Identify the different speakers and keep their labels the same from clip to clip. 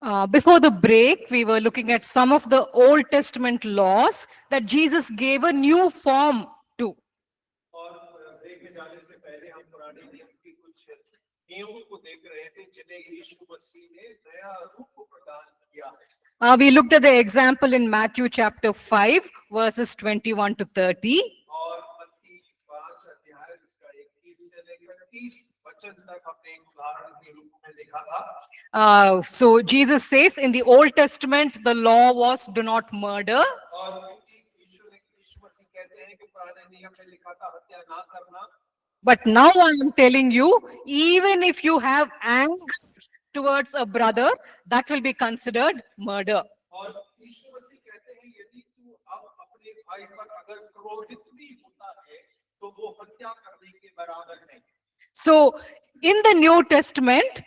Speaker 1: Before the break, we were looking at some of the Old Testament laws that Jesus gave a new form to.
Speaker 2: और break में जाने से पहले हम पुराने नियम की कुछ नियमों को देख रहे थे जिन्हें यीशु मसीह ने नया रूप प्रदान किया है।
Speaker 1: We looked at the example in Matthew chapter 5, verses 21 to 30.
Speaker 2: और मत्ती 5 अध्याय जिसका 21 से लेकर 30 वचन तक हमने एक उदाहरण के रूप में देखा था।
Speaker 1: So Jesus says in the Old Testament, the law was do not murder.
Speaker 2: और यीशु मसीह कहते हैं कि पुराने नियम में लिखा था हत्या ना करना।
Speaker 1: But now I am telling you, even if you have anger towards a brother, that will be considered murder.
Speaker 2: और यीशु मसीह कहते हैं यदि तू अब अपने भाई पर अगर क्रोधित भी होता है तो वो हत्या करने के बराबर है।
Speaker 1: So in the New Testament,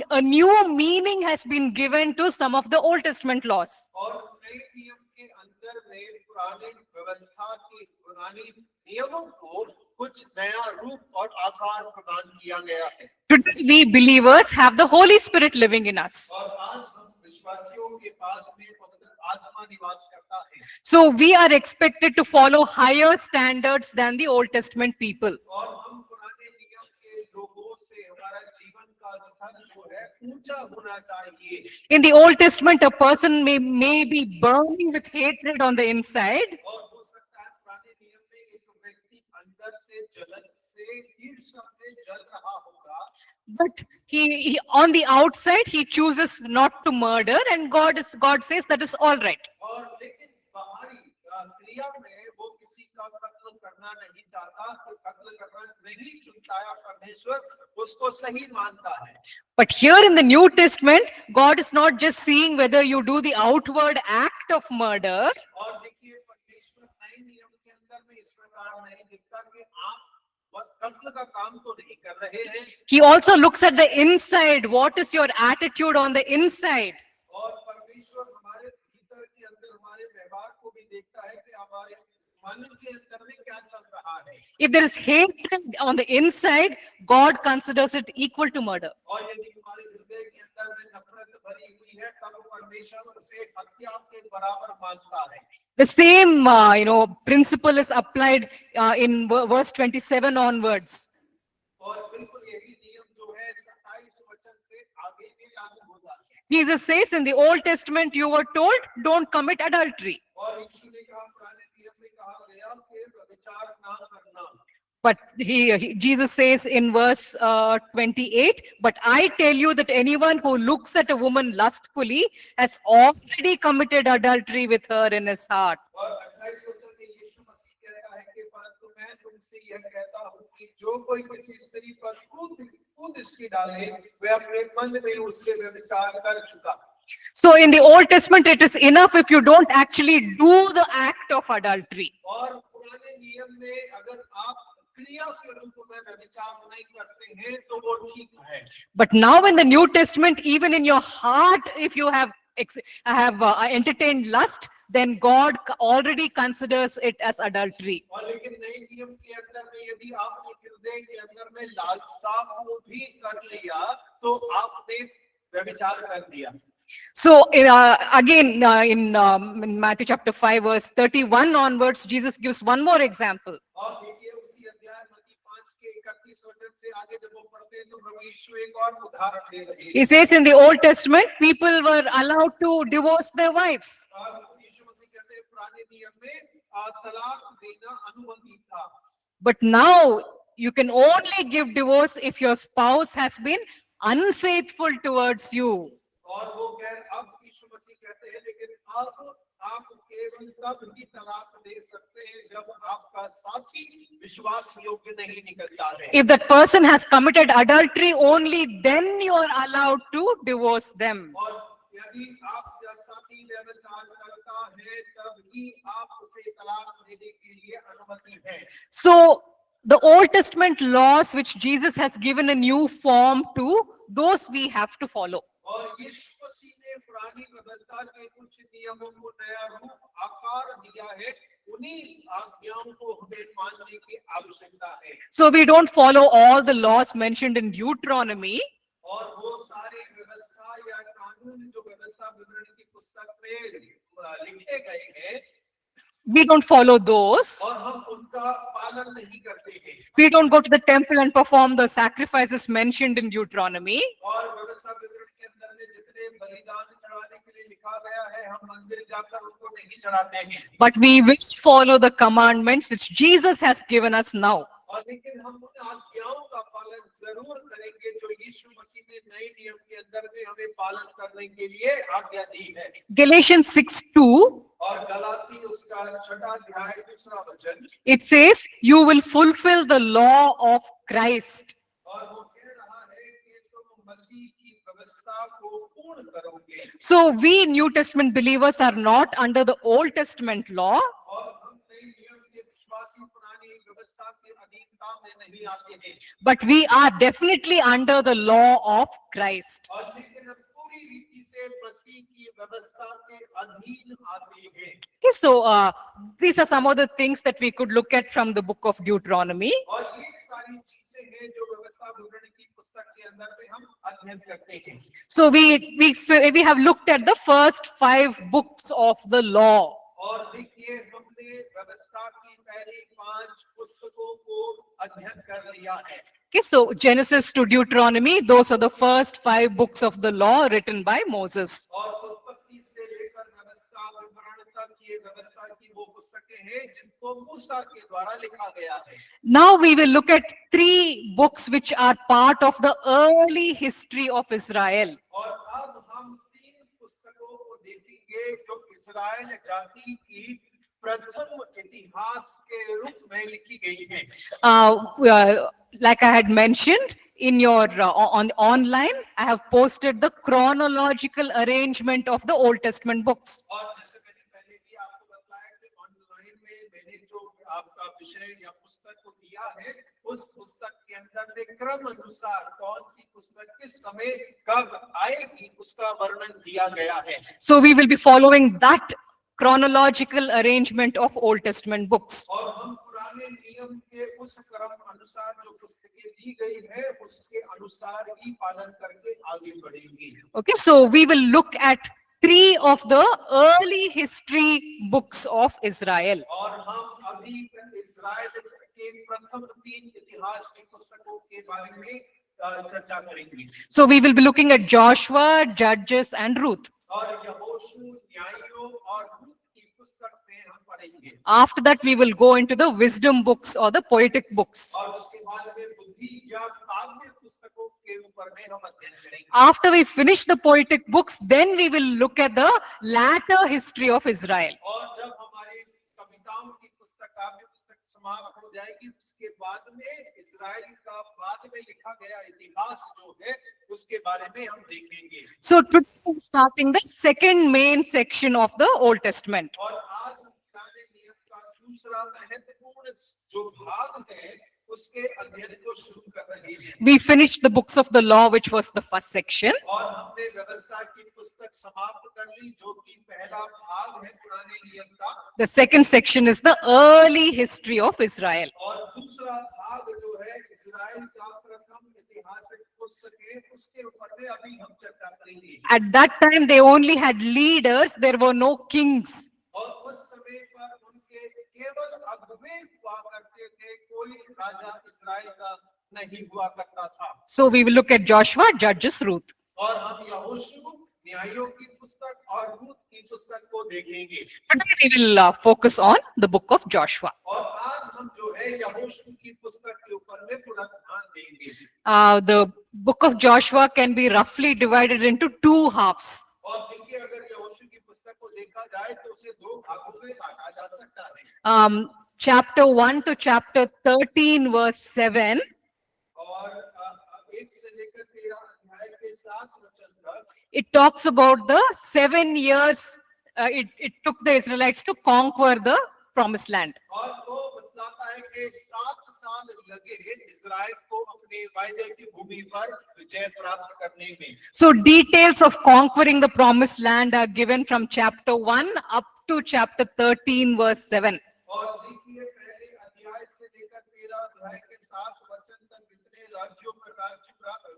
Speaker 1: a new meaning has been given to some of the Old Testament laws.
Speaker 2: और नए नियम के अंदर में पुराने व्यवस्था की पुरानी नियमों को कुछ नया रूप और आकार प्रदान किया गया है।
Speaker 1: Today we believers have the Holy Spirit living in us.
Speaker 2: और आज हम विश्वासियों के पास में पवित्र आत्मा निवास करता है।
Speaker 1: So we are expected to follow higher standards than the Old Testament people.
Speaker 2: और हम पुराने नियम के लोगों से हमारा जीवन का स्तर जो है ऊंचा होना चाहिए।
Speaker 1: In the Old Testament, a person may be burning with hatred on the inside,
Speaker 2: और हो सकता है पुराने नियम में एक व्यक्ति अंदर से जलन से ईर्ष्या से जल रहा होगा।
Speaker 1: but he on the outside he chooses not to murder, and God says that is all right.
Speaker 2: और लेकिन बाहरी क्रिया में वो किसी का कत्ल करना नहीं चाहता, तो कत्ल करना नहीं चुनता है, परमेश्वर उसको सही मानता है।
Speaker 1: But here in the New Testament, God is not just seeing whether you do the outward act of murder.
Speaker 2: और देखिए परमेश्वर नए नियम के अंदर में इस प्रकार नहीं दिखता कि आप कत्ल का काम तो नहीं कर रहे हैं।
Speaker 1: He also looks at the inside. What is your attitude on the inside?
Speaker 2: और परमेश्वर हमारे भीतर के अंदर हमारे व्यवहार को भी देखता है कि हमारे मन के अंदर में क्या चल रहा है।
Speaker 1: If there is hatred on the inside, God considers it equal to murder.
Speaker 2: और यदि हमारे हृदय के अंदर में नफरत भरी हुई है तब परमेश्वर उसे हत्या के बराबर मानता है।
Speaker 1: The same, principle is applied in verse 27 onwards.
Speaker 2: और बिल्कुल यही नियम जो है 27 वचन से आगे भी लागू होता है।
Speaker 1: Jesus says in the Old Testament, you were told, don't commit adultery.
Speaker 2: और यीशु ने कहा पुराने नियम में कहा गया कि व्यभिचार ना करना।
Speaker 1: But Jesus says in verse 28, but I tell you that anyone who looks at a woman lustfully has already committed adultery with her in his heart.
Speaker 2: और 28 वचन में यीशु मसीह कहता है कि परंतु मैं तुमसे यह कहता हूं कि जो कोई किसी स्त्री पर क्रोध दृष्टि डाले वह अपने मन में उससे व्यभिचार कर चुका।
Speaker 1: So in the Old Testament, it is enough if you don't actually do the act of adultery.
Speaker 2: और पुराने नियम में अगर आप क्रिया के रूप में व्यभिचार नहीं करते हैं तो वो ठीक है।
Speaker 1: But now in the New Testament, even in your heart, if you have entertained lust, then God already considers it as adultery.
Speaker 2: और लेकिन नए नियम के अंदर में यदि आपने हृदय के अंदर में लालसा को भी कर लिया तो आपने व्यभिचार कर दिया।
Speaker 1: So again, in Matthew chapter 5, verse 31 onwards, Jesus gives one more example.
Speaker 2: और देखिए उसी अध्याय मत्ती 5 के 31 वचन से आगे जब वो पढ़ते हैं तो प्रभु यीशु एक और उदाहरण दे रहे हैं।
Speaker 1: He says in the Old Testament, people were allowed to divorce their wives.
Speaker 2: और यीशु मसीह कहते हैं पुराने नियम में तलाक देना अनुमति था।
Speaker 1: But now you can only give divorce if your spouse has been unfaithful towards you.
Speaker 2: और वो अब यीशु मसीह कहते हैं लेकिन अब आप केवल तब ही तलाक दे सकते हैं जब आपका साथी विश्वास योग्य नहीं निकलता है।
Speaker 1: If that person has committed adultery, only then you are allowed to divorce them.
Speaker 2: और यदि आपका साथी व्यभिचार करता है तब ही आप उसे तलाक देने के लिए अनुमति है।
Speaker 1: So the Old Testament laws which Jesus has given a new form to, those we have to follow.
Speaker 2: और यीशु मसीह ने पुरानी व्यवस्था के कुछ नियमों को नया रूप आकार दिया है, उन्हीं आज्ञाओं को हमें मानने की आवश्यकता है।
Speaker 1: So we don't follow all the laws mentioned in Deuteronomy.
Speaker 2: और वो सारे व्यवस्था या कानून कानून जो व्यवस्था विवरण की पुस्तक में लिखे गए हैं
Speaker 1: we don't follow those.
Speaker 2: और हम उनका पालन नहीं करते हैं
Speaker 1: We don't go to the temple and perform the sacrifices mentioned in Deuteronomy.
Speaker 2: और व्यवस्था विवरण के अंदर में जितने बलिदान चढ़ाने के लिए लिखा गया है हम मंदिर जाकर उनको नहीं चढ़ाते हैं
Speaker 1: But we will follow the commandments which Jesus has given us now.
Speaker 2: और लेकिन हम उन आज्ञाओं का पालन जरूर करेंगे जो यीशु मसीह ने नए नियम के अंदर में हमें पालन करने के लिए आज्ञा दी है
Speaker 1: Galatians 6:2,
Speaker 2: और गलाती उसका 6वां अध्याय 2वां वचन
Speaker 1: it says, you will fulfill the law of Christ.
Speaker 2: और वो कह रहा है कि तुम मसीह की व्यवस्था को पूर्ण करोगे
Speaker 1: So we New Testament believers are not under the Old Testament law,
Speaker 2: और हम नए नियम के विश्वासी पुरानी व्यवस्था के अधीनता में नहीं आते हैं
Speaker 1: but we are definitely under the law of Christ.
Speaker 2: और लेकिन हम पूरी रीति से मसीह की व्यवस्था के अधीन आते हैं
Speaker 1: Okay, so these are some of the things that we could look at from the book of Deuteronomy.
Speaker 2: और ये सारी चीजें हैं जो व्यवस्था विवरण की पुस्तक के अंदर में हम अध्ययन करते हैं
Speaker 1: So we have looked at the first 5 books of the law.
Speaker 2: और देखिए हमने व्यवस्था की पहली 5 पुस्तकों को अध्ययन कर लिया है
Speaker 1: Okay, so Genesis to Deuteronomy, those are the first 5 books of the law written by Moses.
Speaker 2: और उत्पत्ति से लेकर व्यवस्था विवरण तक ये व्यवस्था की वो पुस्तकें हैं जिनको मूसा के द्वारा लिखा गया है
Speaker 1: Now we will look at 3 books which are part of the early history of Israel.
Speaker 2: और अब हम 3 पुस्तकों को देखेंगे जो इस्राएल जाति की प्रथम इतिहास के रूप में लिखी गई है
Speaker 1: Like I had mentioned in your online, I have posted the chronological arrangement of the Old Testament books.
Speaker 2: और जैसे मैंने पहले भी आपको बताया कि ऑनलाइन में मैंने जो आपका विषय या पुस्तक को दिया है उस पुस्तक के अंदर में क्रम अनुसार कौन सी पुस्तक किस समय कब आएगी उसका वर्णन दिया गया है
Speaker 1: So we will be following that chronological arrangement of Old Testament books.
Speaker 2: और हम पुराने नियम के उस क्रम अनुसार जो पुस्तकें दी गई है उसके अनुसार ही पालन करके आगे बढ़ेंगे
Speaker 1: Okay, so we will look at 3 of the early history books of Israel.
Speaker 2: और हम अभी इस्राएल के प्रथम 3 इतिहास की पुस्तकों के बारे में चर्चा करेंगे
Speaker 1: So we will be looking at Joshua, Judges, and Ruth.
Speaker 2: और यहोशू न्यायियों और रूत की पुस्तक में हम पढ़ेंगे
Speaker 1: After that, we will go into the wisdom books or the poetic books.
Speaker 2: और उसके बाद में बुद्धि या काव्य पुस्तकों के ऊपर में हम अध्ययन करेंगे
Speaker 1: After we finish the poetic books, then we will look at the latter history of Israel.
Speaker 2: और जब हमारी कविताओं की पुस्तक काव्य पुस्तक समाप्त हो जाएगी उसके बाद में इस्राएल का बाद में लिखा गया इतिहास जो है उसके बारे में हम देखेंगे
Speaker 1: So today we are starting the second main section of the Old Testament.
Speaker 2: और आज हम पुराने नियम का दूसरा महत्वपूर्ण जो भाग है उसके अध्ययन को शुरू कर रहे हैं
Speaker 1: We finished the books of the law, which was the first section.
Speaker 2: और हमने व्यवस्था की पुस्तक समाप्त कर ली जो कि पहला भाग है पुराने नियम का
Speaker 1: The second section is the early history of Israel.
Speaker 2: और दूसरा भाग जो है इस्राएल का प्रथम ऐतिहासिक पुस्तक है उसके ऊपर में अभी हम चर्चा करेंगे
Speaker 1: At that time, they only had leaders, there were no kings.
Speaker 2: और उस समय पर उनके केवल अगुवे हुआ करते थे कोई राजा इस्राएल का नहीं हुआ करता था
Speaker 1: So we will look at Joshua, Judges, Ruth.
Speaker 2: और हम यहोशू न्यायों की पुस्तक और रूत की पुस्तक को देखेंगे
Speaker 1: Today we will focus on the book of Joshua.
Speaker 2: और आज हम जो है यहोशू की पुस्तक के ऊपर में पूरा ध्यान देंगे
Speaker 1: The book of Joshua can be roughly divided into 2 halves.
Speaker 2: और देखिए अगर यहोशू की पुस्तक को देखा जाए तो उसे 2 भागों में बांटा जा सकता है
Speaker 1: Chapter 1 to chapter 13, verse 7.
Speaker 2: और 1 से लेकर 13 अध्याय के 7 वचन तक
Speaker 1: It talks about the 7 years it took the Israelites to conquer the promised land.
Speaker 2: और वो बतलाता है कि 7 साल लगे इस्राएल को अपने वायदे की भूमि पर विजय प्राप्त करने में
Speaker 1: So details of conquering the promised land are given from chapter 1 up to chapter 13, verse 7.
Speaker 2: और देखिए पहले अध्याय से लेकर 13 अध्याय के 7 वचन तक जितने राज्यों पर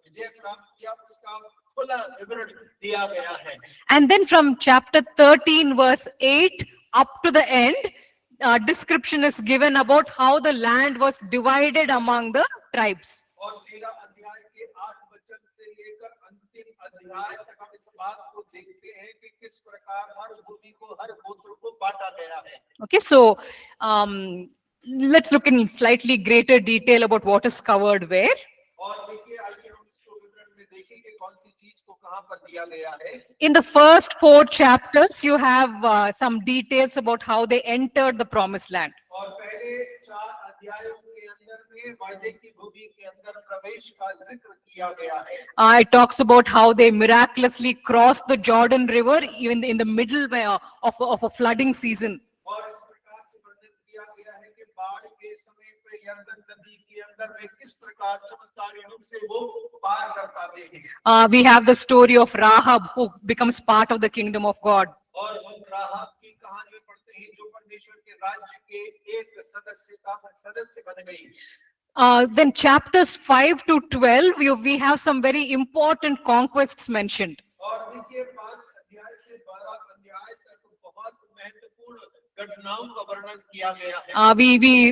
Speaker 2: विजय प्राप्त किया उसका खुला विवरण दिया गया है।
Speaker 1: And then from chapter 13, verse 8 up to the end, description is given about how the land was divided among the tribes.
Speaker 2: और 13 अध्याय के 8 वचन से लेकर अंतिम अध्याय तक हम इस बात को देखते हैं कि किस प्रकार हर भूमि को हर गोत्र को बांटा गया है।
Speaker 1: Okay, so let's look in slightly greater detail about what is covered where.
Speaker 2: और देखिए आइए हम इसको विवरण में देखें कि कौन सी चीज को कहां पर दिया गया है।
Speaker 1: In the first 4 chapters, you have some details about how they entered the promised land.
Speaker 2: और पहले 4 अध्यायों के अंदर में वायदे की भूमि के अंदर प्रवेश का जिक्र किया गया है।
Speaker 1: It talks about how they miraculously crossed the Jordan River even in the middle of a flooding season.
Speaker 2: और इस प्रकार से वर्णन किया गया है कि बाढ़ के समय पे यरदन नदी के अंदर में किस प्रकार चमत्कारी रूप से वो पार कर पाते हैं।
Speaker 1: We have the story of Rahab, who becomes part of the kingdom of God.
Speaker 2: और हम राहाब की कहानी पढ़ते हैं जो परमेश्वर के राज्य के एक सदस्य बन गई।
Speaker 1: Then chapters 5 to 12, we have some very important conquests mentioned.
Speaker 2: और देखिए 5 अध्याय से 12 अध्याय तक बहुत महत्वपूर्ण घटनाओं का वर्णन किया गया है।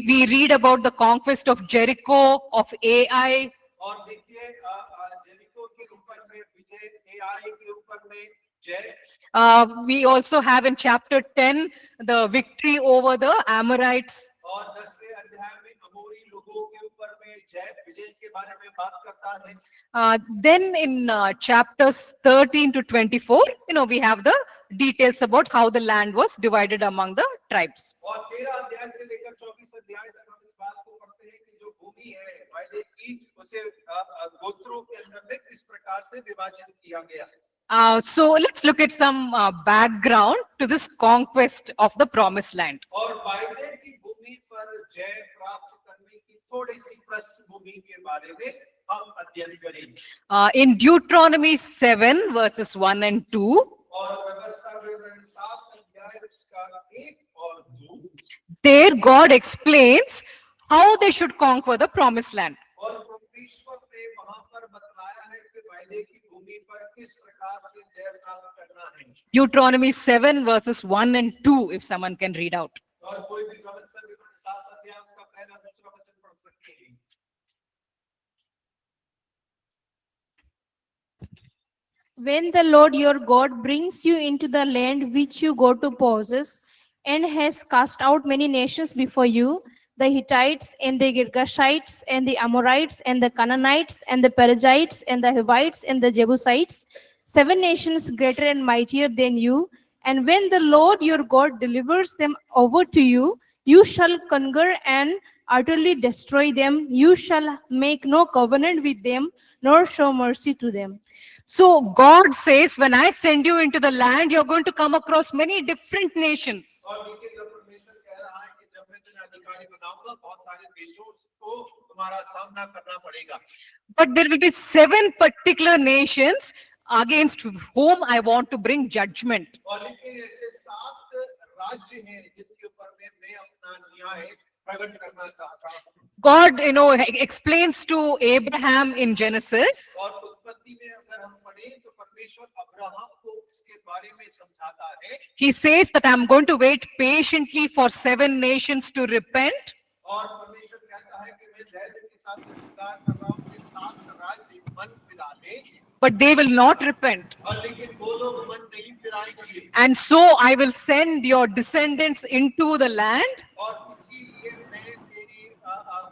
Speaker 1: We read about the conquest of Jericho, of Ai.
Speaker 2: और देखिए जेरिको के ऊपर में विजय, एआई के ऊपर में जय।
Speaker 1: We also have in chapter 10 the victory over the Amorites.
Speaker 2: और 10वें अध्याय में अमोरी लोगों के ऊपर में जय विजय के बारे में बात करता है।
Speaker 1: Then in chapters 13 to 24, we have the details about how the land was divided among the tribes.
Speaker 2: और 13 अध्याय से लेकर 24 अध्याय तक हम इस बात को पढ़ते हैं कि जो भूमि है वायदे की उसे गोत्रों के अंदर में किस प्रकार से विभाजित किया गया।
Speaker 1: So let's look at some background to this conquest of the promised land.
Speaker 2: और वायदे की भूमि पर जय प्राप्त करने की थोड़ी सी पृष्ठभूमि के बारे में हम अध्ययन करेंगे।
Speaker 1: In Deuteronomy 7 verses 1 and 2,
Speaker 2: और व्यवस्था विवरण 7 अध्याय उसका 1 और 2,
Speaker 1: there God explains how they should conquer the promised land.
Speaker 2: और परमेश्वर ने वहां पर बतलाया है कि वायदे की भूमि पर किस प्रकार से जय प्राप्त करना है।
Speaker 1: Deuteronomy 7 verses 1 and 2, if someone can read out.
Speaker 2: और कोई भी व्यवस्था विवरण 7 अध्याय उसका पहला दूसरा वचन पढ़ सकते हैं।
Speaker 3: When the Lord your God brings you into the land which you go to possess, and has cast out many nations before you, the Hittites and the Girgashites and the Amorites and the Canaanites and the Perizzites and the Hivites and the Jebusites, 7 nations greater and mightier than you. And when the Lord your God delivers them over to you, you shall conquer and utterly destroy them. You shall make no covenant with them, nor show mercy to them.
Speaker 1: So God says, when I send you into the land, you're going to come across many different nations.
Speaker 2: और देखिए जब परमेश्वर कह रहा है कि जब मैं तुम्हें अधिकारी बनाऊंगा बहुत सारे देशों को तुम्हारा सामना करना पड़ेगा।
Speaker 1: But there will be 7 particular nations against whom I want to bring judgment.
Speaker 2: और लेकिन ऐसे 7 राज्य हैं जिनके ऊपर मैं अपना न्याय प्रकट करना चाहता हूँ।
Speaker 1: God, explains to Abraham in Genesis
Speaker 2: और उत्पत्ति में अगर हम पढ़ें तो परमेश्वर अब्राहम को इसके बारे में समझाता है।
Speaker 1: He says that I'm going to wait patiently for 7 nations to repent.
Speaker 2: और परमेश्वर कहता है कि मैं धैर्य के साथ इंतजार कर रहा हूँ कि 7 राज्य मन फिरा लें।
Speaker 1: But they will not repent.
Speaker 2: और लेकिन वो लोग मन नहीं फिराएंगे।
Speaker 1: And so I will send your descendants into the land.
Speaker 2: और इसीलिए मैं तेरी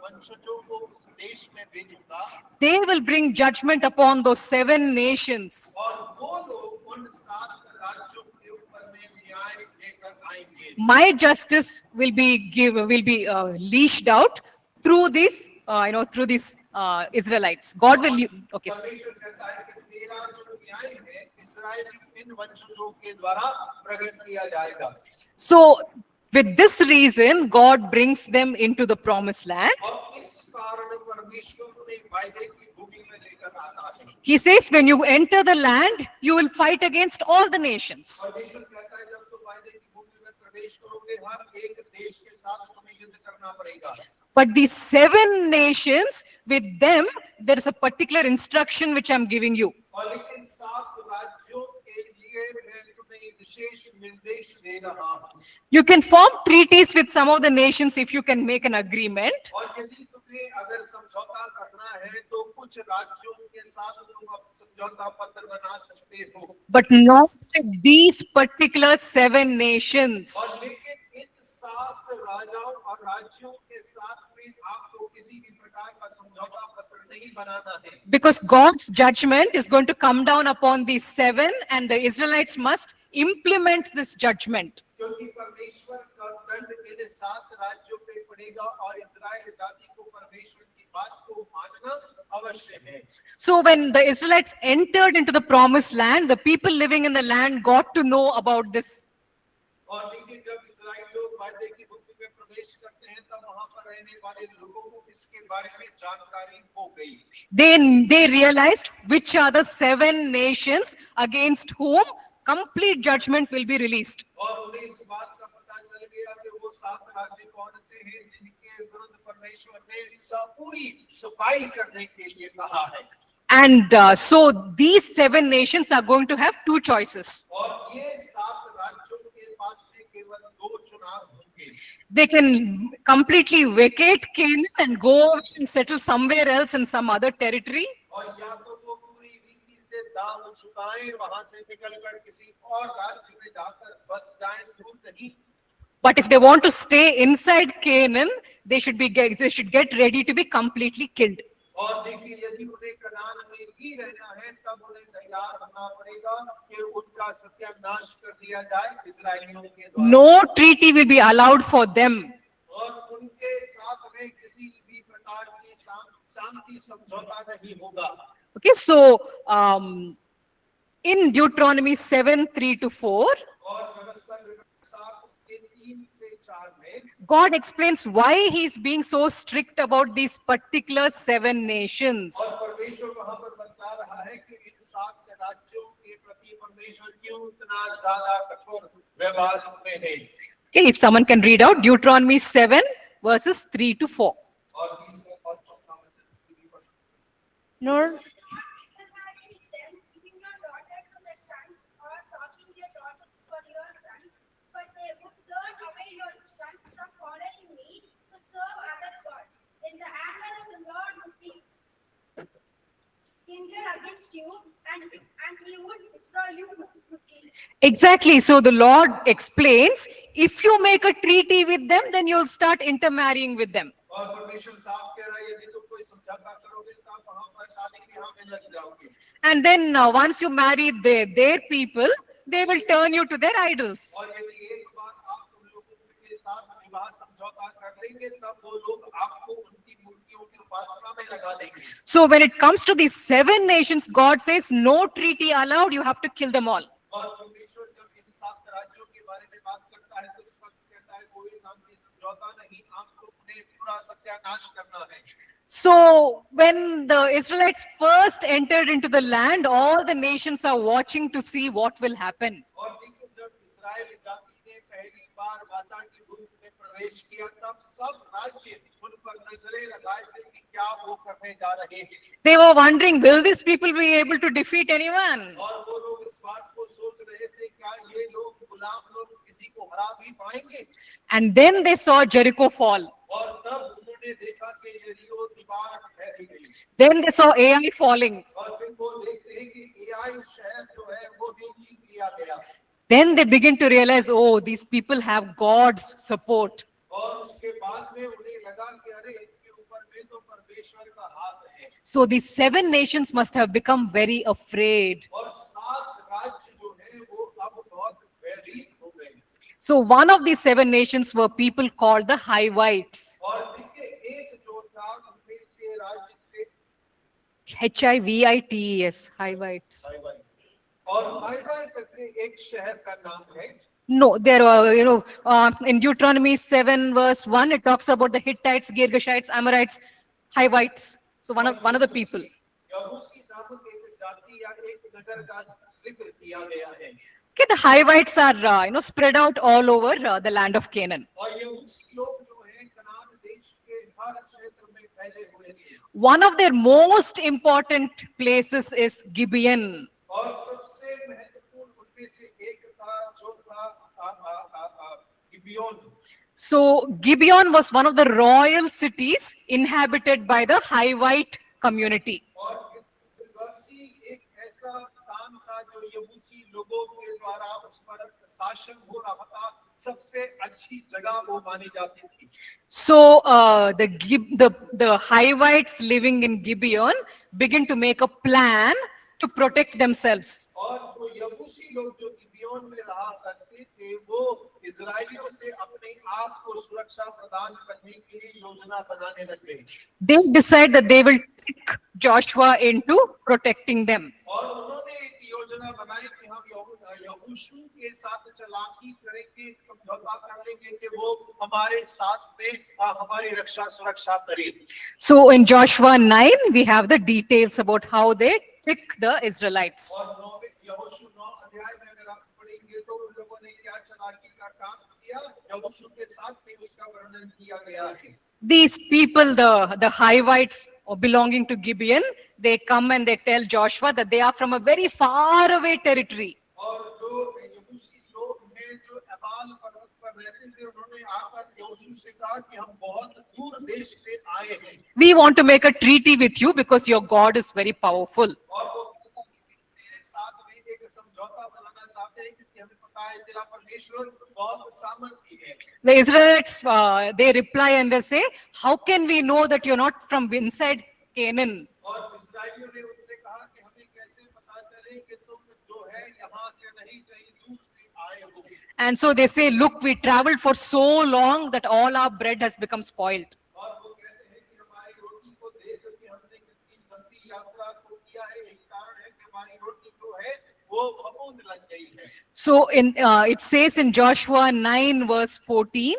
Speaker 2: वंशजों को उस देश में भेजूंगा।
Speaker 1: They will bring judgment upon those 7 nations.
Speaker 2: और वो लोग उन 7 राज्यों के ऊपर में न्याय लेकर आएंगे।
Speaker 1: My justice will be leashed out through these Israelites. God will. Okay.
Speaker 2: परमेश्वर कहता है कि मेरा जो न्याय है इस्राएल इन वंशजों के द्वारा प्रकट किया जाएगा।
Speaker 1: So, with this reason, God brings them into the promised land.
Speaker 2: और इस कारण परमेश्वर ने वायदे की भूमि में लेकर आता है।
Speaker 1: He says, when you enter the land, you will fight against all the nations.
Speaker 2: परमेश्वर कहता है जब तुम वायदे की भूमि में प्रवेश करोगे हर एक देश के साथ तुम्हें युद्ध करना पड़ेगा।
Speaker 1: But these 7 nations, with them, there is a particular instruction which I'm giving you.
Speaker 2: और लेकिन 7 राज्यों के लिए मैं तुम्हें एक विशेष निर्देश दे रहा हूँ।
Speaker 1: You can form treaties with some of the nations if you can make an agreement.
Speaker 2: और यदि तुम्हें अगर समझौता करना है तो कुछ राज्यों के साथ तुम समझौता पत्र बना सकते हो।
Speaker 1: But not with these particular 7 nations.
Speaker 2: और लेकिन इन 7 राजाओं और राज्यों के साथ में आपको किसी भी प्रकार का समझौता पत्र नहीं बनाना है।
Speaker 1: Because God's judgment is going to come down upon these 7, and the Israelites must implement this judgment.
Speaker 2: क्योंकि परमेश्वर का दंड इन 7 राज्यों पे पड़ेगा और इस्राएल जाति को परमेश्वर की बात को मानना अवश्य है।
Speaker 1: So when the Israelites entered into the promised land, the people living in the land got to know about this.
Speaker 2: और देखिए जब इस्राएल लोग वायदे की भूमि में प्रवेश करते हैं तब वहां पर रहने वाले लोगों को इसके बारे में जानकारी हो गई।
Speaker 1: They realized which are the 7 nations against whom complete judgment will be released.
Speaker 2: और उन्हें इस बात का पता चल गया कि वो 7 राज्य कौन से हैं जिनके विरुद्ध परमेश्वर ने पूरी सफाई करने के लिए कहा है।
Speaker 1: And so these 7 nations are going to have 2 choices.
Speaker 2: और ये 7 राज्यों के पास में केवल 2 चुनाव होंगे।
Speaker 1: They can completely vacate Canaan and go and settle somewhere else in some other territory.
Speaker 2: और या तो वो पूरी रीति से दाव चुकाएं वहां से निकलकर किसी और राज्य में जाकर बस जाएं दूर कहीं।
Speaker 1: But if they want to stay inside Canaan, they should get ready to be completely killed.
Speaker 2: और देखिए यदि उन्हें कनान में ही रहना है तब उन्हें तैयार होना पड़ेगा कि उनका सत्यानाश कर दिया जाए इस्राएलियों के द्वारा।
Speaker 1: No treaty will be allowed for them.
Speaker 2: और उनके साथ में किसी भी प्रकार की शांति समझौता नहीं होगा।
Speaker 1: Okay, so in Deuteronomy 7:3-4,
Speaker 2: और व्यवस्था 7:3-4 में
Speaker 1: God explains why he's being so strict about these particular 7 nations.
Speaker 2: और परमेश्वर वहां पर बता रहा है कि इन 7 राज्यों के प्रति परमेश्वर क्यों इतना ज्यादा कठोर व्यवहार में है।
Speaker 1: Okay, if someone can read out Deuteronomy 7 verses 3-4.
Speaker 2: और 20 और 14 वचन।
Speaker 3: Nor
Speaker 4: against you and he would destroy you quickly.
Speaker 1: Exactly. So the Lord explains, if you make a treaty with them, then you'll start intermarrying with them.
Speaker 2: और परमेश्वर साफ कह रहा है यदि तुम कोई समझौता करोगे तो आप वहां पर शादी ब्याह में लग जाओगे।
Speaker 1: And then once you marry their people, they will turn you to their idols.
Speaker 2: और यदि एक बार आप उन लोगों के साथ विवाह समझौता कर लेंगे तब वो लोग आपको उनकी मूर्तियों की उपासना में लगा देंगे।
Speaker 1: So when it comes to these 7 nations, God says, no treaty allowed, you have to kill them all.
Speaker 2: और परमेश्वर जब इन 7 राज्यों के बारे में बात करता है तो स्पष्ट कहता है कोई शांति समझौता नहीं, आपको उन्हें पूरा सत्यानाश करना है।
Speaker 1: So when the Israelites first entered into the land, all the nations are watching to see what will happen.
Speaker 2: और देखिए जब इस्राएल जाति ने पहली बार वाचा की भूमि में प्रवेश किया तब सब राज्य उन पर नजरें लगाए थे कि क्या वो करने जा रहे हैं।
Speaker 1: They were wondering, will these people be able to defeat anyone?
Speaker 2: और वो लोग इस बात को सोच रहे थे क्या ये लोग गुलाम लोग किसी को हरा भी पाएंगे।
Speaker 1: And then they saw Jericho fall.
Speaker 2: और तब उन्होंने देखा कि यरीहो दीवार फैल गई।
Speaker 1: Then they saw Ai falling.
Speaker 2: और फिर वो देखते हैं कि एआई शहर जो है वो भी जीत लिया गया।
Speaker 1: Then they begin to realize, oh, these people have God's support.
Speaker 2: और उसके बाद में उन्हें लगा कि अरे इनके ऊपर में तो परमेश्वर का हाथ है।
Speaker 1: So these 7 nations must have become very afraid.
Speaker 2: और 7 राज्य जो है वो अब बहुत भयभीत हो गए।
Speaker 1: So one of these 7 nations were people called the Hivites.
Speaker 2: और देखिए एक जो था उनमें से राज्य से
Speaker 1: Hivites, Hivites.
Speaker 2: और हाइवाई करके एक शहर का नाम है।
Speaker 1: No, there are, in Deuteronomy 7 verse 1, it talks about the Hittites, Girgashites, Amorites, Hivites. So one of the people.
Speaker 2: यबूसी नामक एक जाति या एक नगर का जिक्र किया गया है।
Speaker 1: Okay, the Hivites are, spread out all over the land of Canaan.
Speaker 2: और यबूसी लोग जो हैं कनान देश के हर क्षेत्र में फैले हुए थे
Speaker 1: One of their most important places is Gibeon.
Speaker 2: और सबसे महत्वपूर्ण उनमें से एक था जो था गिबियोन
Speaker 1: So Gibeon was one of the royal cities inhabited by the Hivite community.
Speaker 2: और गिर्गासी एक ऐसा स्थान था जो यबूसी लोगों के द्वारा उस पर शासन हो रहा था सबसे अच्छी जगह वो मानी जाती थी
Speaker 1: So the Hivites living in Gibeon begin to make a plan to protect themselves.
Speaker 2: और जो यबूसी लोग जो गिबियोन में रहा करते थे वो इजरायलियों से अपने आप को सुरक्षा प्रदान करने के लिए योजना बनाने लग गए
Speaker 1: They decide that they will trick Joshua into protecting them.
Speaker 2: और उन्होंने एक योजना बनाई कि हम यहोशू के साथ चालाकी करेंगे समझौता कर लेंगे कि वो हमारे साथ में हमारी रक्षा सुरक्षा करे
Speaker 1: So in Joshua 9, we have the details about how they trick the Israelites.
Speaker 2: और यहोशू 9 अध्याय में अगर आप पढ़ेंगे तो उन लोगों ने क्या चालाकी का काम किया यहोशू के साथ में उसका वर्णन किया गया है
Speaker 1: These people, the Hivites belonging to Gibeon, they come and they tell Joshua that they are from a very far away territory.
Speaker 2: और जो यबूसी लोग हैं जो एबाल पर्वत पर रहते थे उन्होंने आकर यहोशू से कहा कि हम बहुत दूर देश से आए हैं
Speaker 1: We want to make a treaty with you because your God is very powerful.
Speaker 2: और वो कहता है कि तेरे साथ में एक समझौता बनाना चाहते हैं क्योंकि हमें पता है तेरा परमेश्वर बहुत सामर्थी है
Speaker 1: The Israelites, they reply and they say, how can we know that you're not from inside Canaan?
Speaker 2: और इस्राएलियों ने उनसे कहा कि हमें कैसे पता चले कि तुम जो है यहाँ से नहीं कहीं दूर से आए हो
Speaker 1: And so they say, look, we traveled for so long that all our bread has become spoiled.
Speaker 2: और वो कहते हैं कि हमारी रोटी को देख कि हमने कितनी लंबी यात्रा को किया है एक कारण है कि हमारी रोटी जो है वो फफूंद लग गई है
Speaker 1: So it says in Joshua 9 verse 14,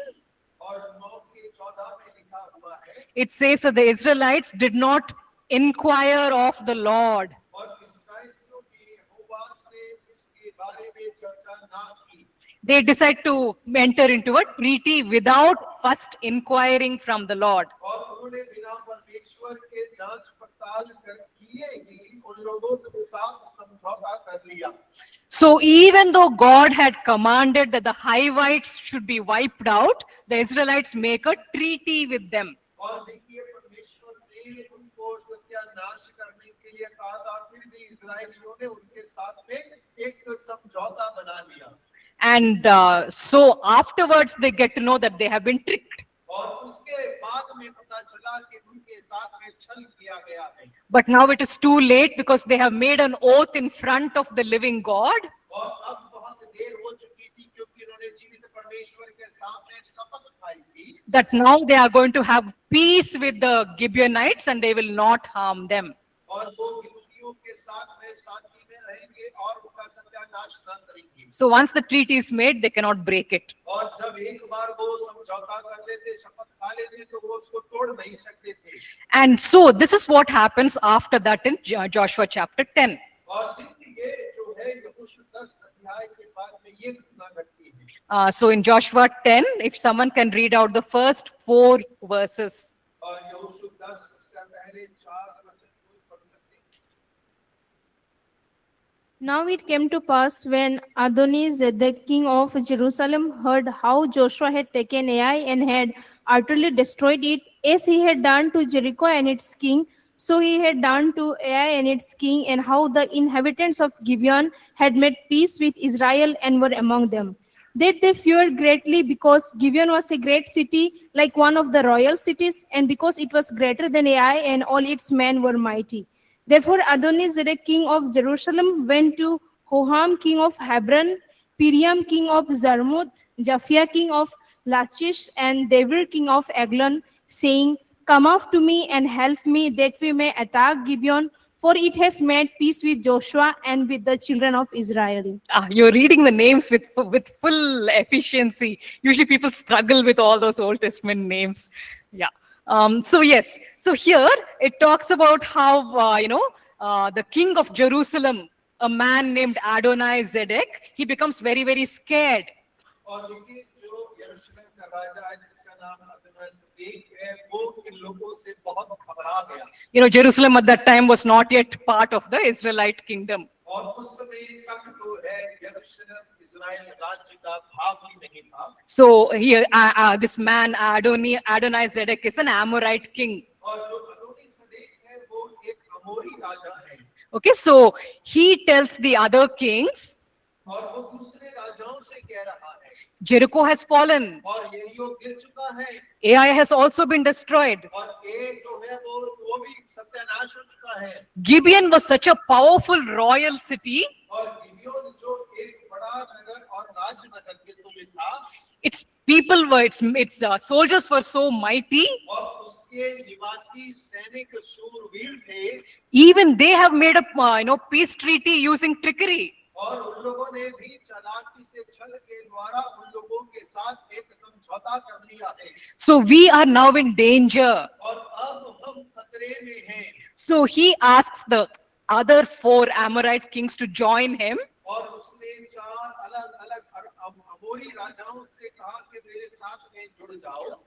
Speaker 2: और 9 के 14 में लिखा हुआ है
Speaker 1: it says that the Israelites did not inquire of the Lord.
Speaker 2: और इस्राएलियों ने यहोवा से इसके बारे में चर्चा ना की
Speaker 1: They decide to enter into a treaty without first inquiring from the Lord.
Speaker 2: और उन्होंने बिना परमेश्वर के जांच पड़ताल कर किए ही उन लोगों के साथ समझौता कर लिया
Speaker 1: So even though God had commanded that the Hivites should be wiped out, the Israelites make a treaty with them.
Speaker 2: और देखिए परमेश्वर ने उनको सत्यानाश करने के लिए कहा था फिर भी इजरायलियों ने उनके साथ में एक समझौता बना लिया
Speaker 1: And so afterwards they get to know that they have been tricked.
Speaker 2: और उसके बाद में पता चला कि उनके साथ में छल किया गया है
Speaker 1: But now it is too late because they have made an oath in front of the living God.
Speaker 2: और अब बहुत देर हो चुकी थी क्योंकि उन्होंने जीवित परमेश्वर के सामने शपथ खाई थी
Speaker 1: That now they are going to have peace with the Gibeonites and they will not harm them.
Speaker 2: और वो गिबतियों के साथ में शांति में रहेंगे और उनका सत्यानाश न करेंगे
Speaker 1: So once the treaty is made, they cannot break it.
Speaker 2: और जब एक बार वो समझौता कर लेते शपथ खा लेते तो वो उसको तोड़ नहीं सकते थे
Speaker 1: And so this is what happens after that in Joshua chapter 10.
Speaker 2: और ये जो है यहोशू 10 अध्याय के बाद में ये घटना घटती है
Speaker 1: So in Joshua 10, if someone can read out the first 4 verses.
Speaker 2: और यहोशू 10 उसका पहले 4 वचन कोई पढ़ सकते हैं
Speaker 3: Now it came to pass when Adonizedek, the king of Jerusalem, heard how Joshua had taken Ai and had utterly destroyed it, as he had done to Jericho and its king, so he had done to Ai and its king, and how the inhabitants of Gibeon had made peace with Israel and were among them. That they feared greatly because Gibeon was a great city, like one of the royal cities, and because it was greater than Ai, and all its men were mighty. Therefore Adonizedek, king of Jerusalem, went to Hoham, king of Hebron, Piriam, king of Jarmuth, Japhia, king of Lachish, and David, king of Eglon, saying, Come off to me and help me, that we may attack Gibeon, for it has made peace with Joshua and with the children of Israel.
Speaker 1: You're reading the names with full efficiency. Usually people struggle with all those Old Testament names. Yeah. So yes, so here it talks about how, the king of Jerusalem, a man named Adonai-Zedek, he becomes very, very scared.
Speaker 2: और देखिए जो यरूशलेम का राजा है जिसका नाम अदनस एक है, वो इन लोगों से बहुत घबरा गया।
Speaker 1: You know, Jerusalem at that time was not yet part of the Israelite kingdom.
Speaker 2: और उस समय तक तो है यरूशलेम इस्राएल राज्य का भाग ही नहीं था।
Speaker 1: So here, this man Adonai-Zedek is an Amorite king.
Speaker 2: और जो अदोनी सदेक है वो एक अमोरी राजा है।
Speaker 1: Okay, so he tells the other kings,
Speaker 2: और वो दूसरे राजाओं से कह रहा है,
Speaker 1: Jericho has fallen,
Speaker 2: और यरीहो गिर चुका है,
Speaker 1: Ai has also been destroyed.
Speaker 2: और एक जो है वो भी सत्यानाश हो चुका है।
Speaker 1: Gibeon was such a powerful royal city.
Speaker 2: और गिबियोन जो एक बड़ा नगर और राज्य नगर के तुल्य था,
Speaker 1: Its people were, its soldiers were so mighty.
Speaker 2: और उसके निवासी सैनिक शूरवीर थे,
Speaker 1: Even they have made a peace treaty using trickery.
Speaker 2: और उन लोगों ने भी चालाकी से छल के द्वारा उन लोगों के साथ एक समझौता कर लिया है।
Speaker 1: So we are now in danger.
Speaker 2: और अब हम खतरे में हैं।
Speaker 1: So he asks the other 4 Amorite kings to join him.
Speaker 2: और उसने 4 अलग-अलग अमोरी राजाओं से कहा कि मेरे साथ में जुड़ जाओ।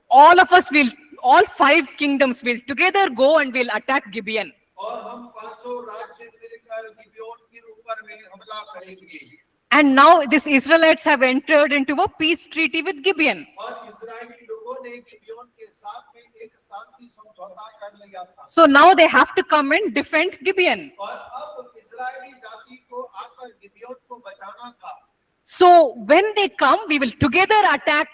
Speaker 1: All 5 kingdoms will together go and will attack Gibeon.
Speaker 2: और हम पांचों राज्य मिलकर गिबियोन के ऊपर में हमला करेंगे।
Speaker 1: And now these Israelites have entered into a peace treaty with Gibeon.
Speaker 2: और इस्राएली लोगों ने गिबियोन के साथ में एक शांति समझौता कर लिया था।
Speaker 1: So now they have to come and defend Gibeon.
Speaker 2: और अब इस्राएली जाति को आकर गिबियोन को बचाना था।
Speaker 1: So when they come, we will together attack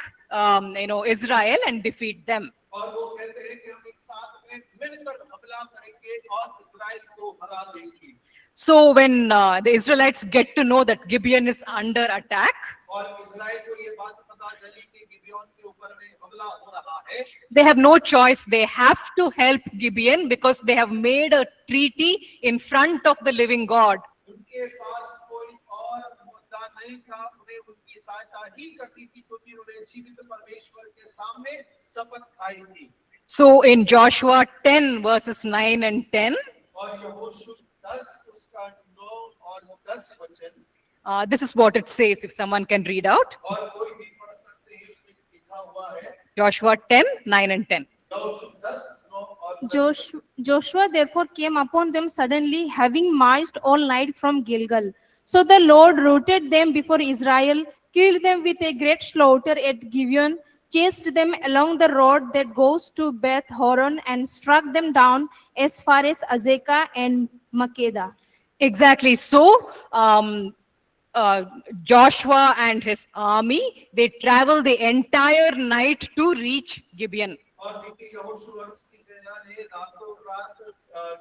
Speaker 1: Israel and defeat them.
Speaker 2: और वो कहते हैं कि हम एक साथ में मिलकर हमला करेंगे और इस्राएल को हरा देंगे।
Speaker 1: So when the Israelites get to know that Gibeon is under attack,
Speaker 2: और इस्राएल को ये बात पता चली कि गिबियोन के ऊपर में हमला हो रहा है,
Speaker 1: they have no choice. They have to help Gibeon because they have made a treaty in front of the living God.
Speaker 2: उनके पास कोई और मुद्दा नहीं था, उन्हें उनकी सहायता ही करनी थी, तो फिर उन्हें जीवित परमेश्वर के सामने शपथ खाई थी।
Speaker 1: So in Joshua 10 verses 9 and 10,
Speaker 2: और यहोशू 10 उसका 9 और 10 वचन,
Speaker 1: this is what it says, if someone can read out.
Speaker 2: और कोई भी पढ़ सकते हैं, उसमें लिखा हुआ है
Speaker 1: Joshua 10, 9 and 10.
Speaker 2: यहोशू 10 9 और 10।
Speaker 3: Joshua therefore came upon them suddenly, having marched all night from Gilgal. So the Lord routed them before Israel, killed them with a great slaughter at Gibeon, chased them along the road that goes to Beth Horon, and struck them down as far as Azekah and Makkedah.
Speaker 1: Exactly. So Joshua and his army, they travel the entire night to reach Gibeon.
Speaker 2: और देखिए यहोशू और उसकी सेना ने रातों रात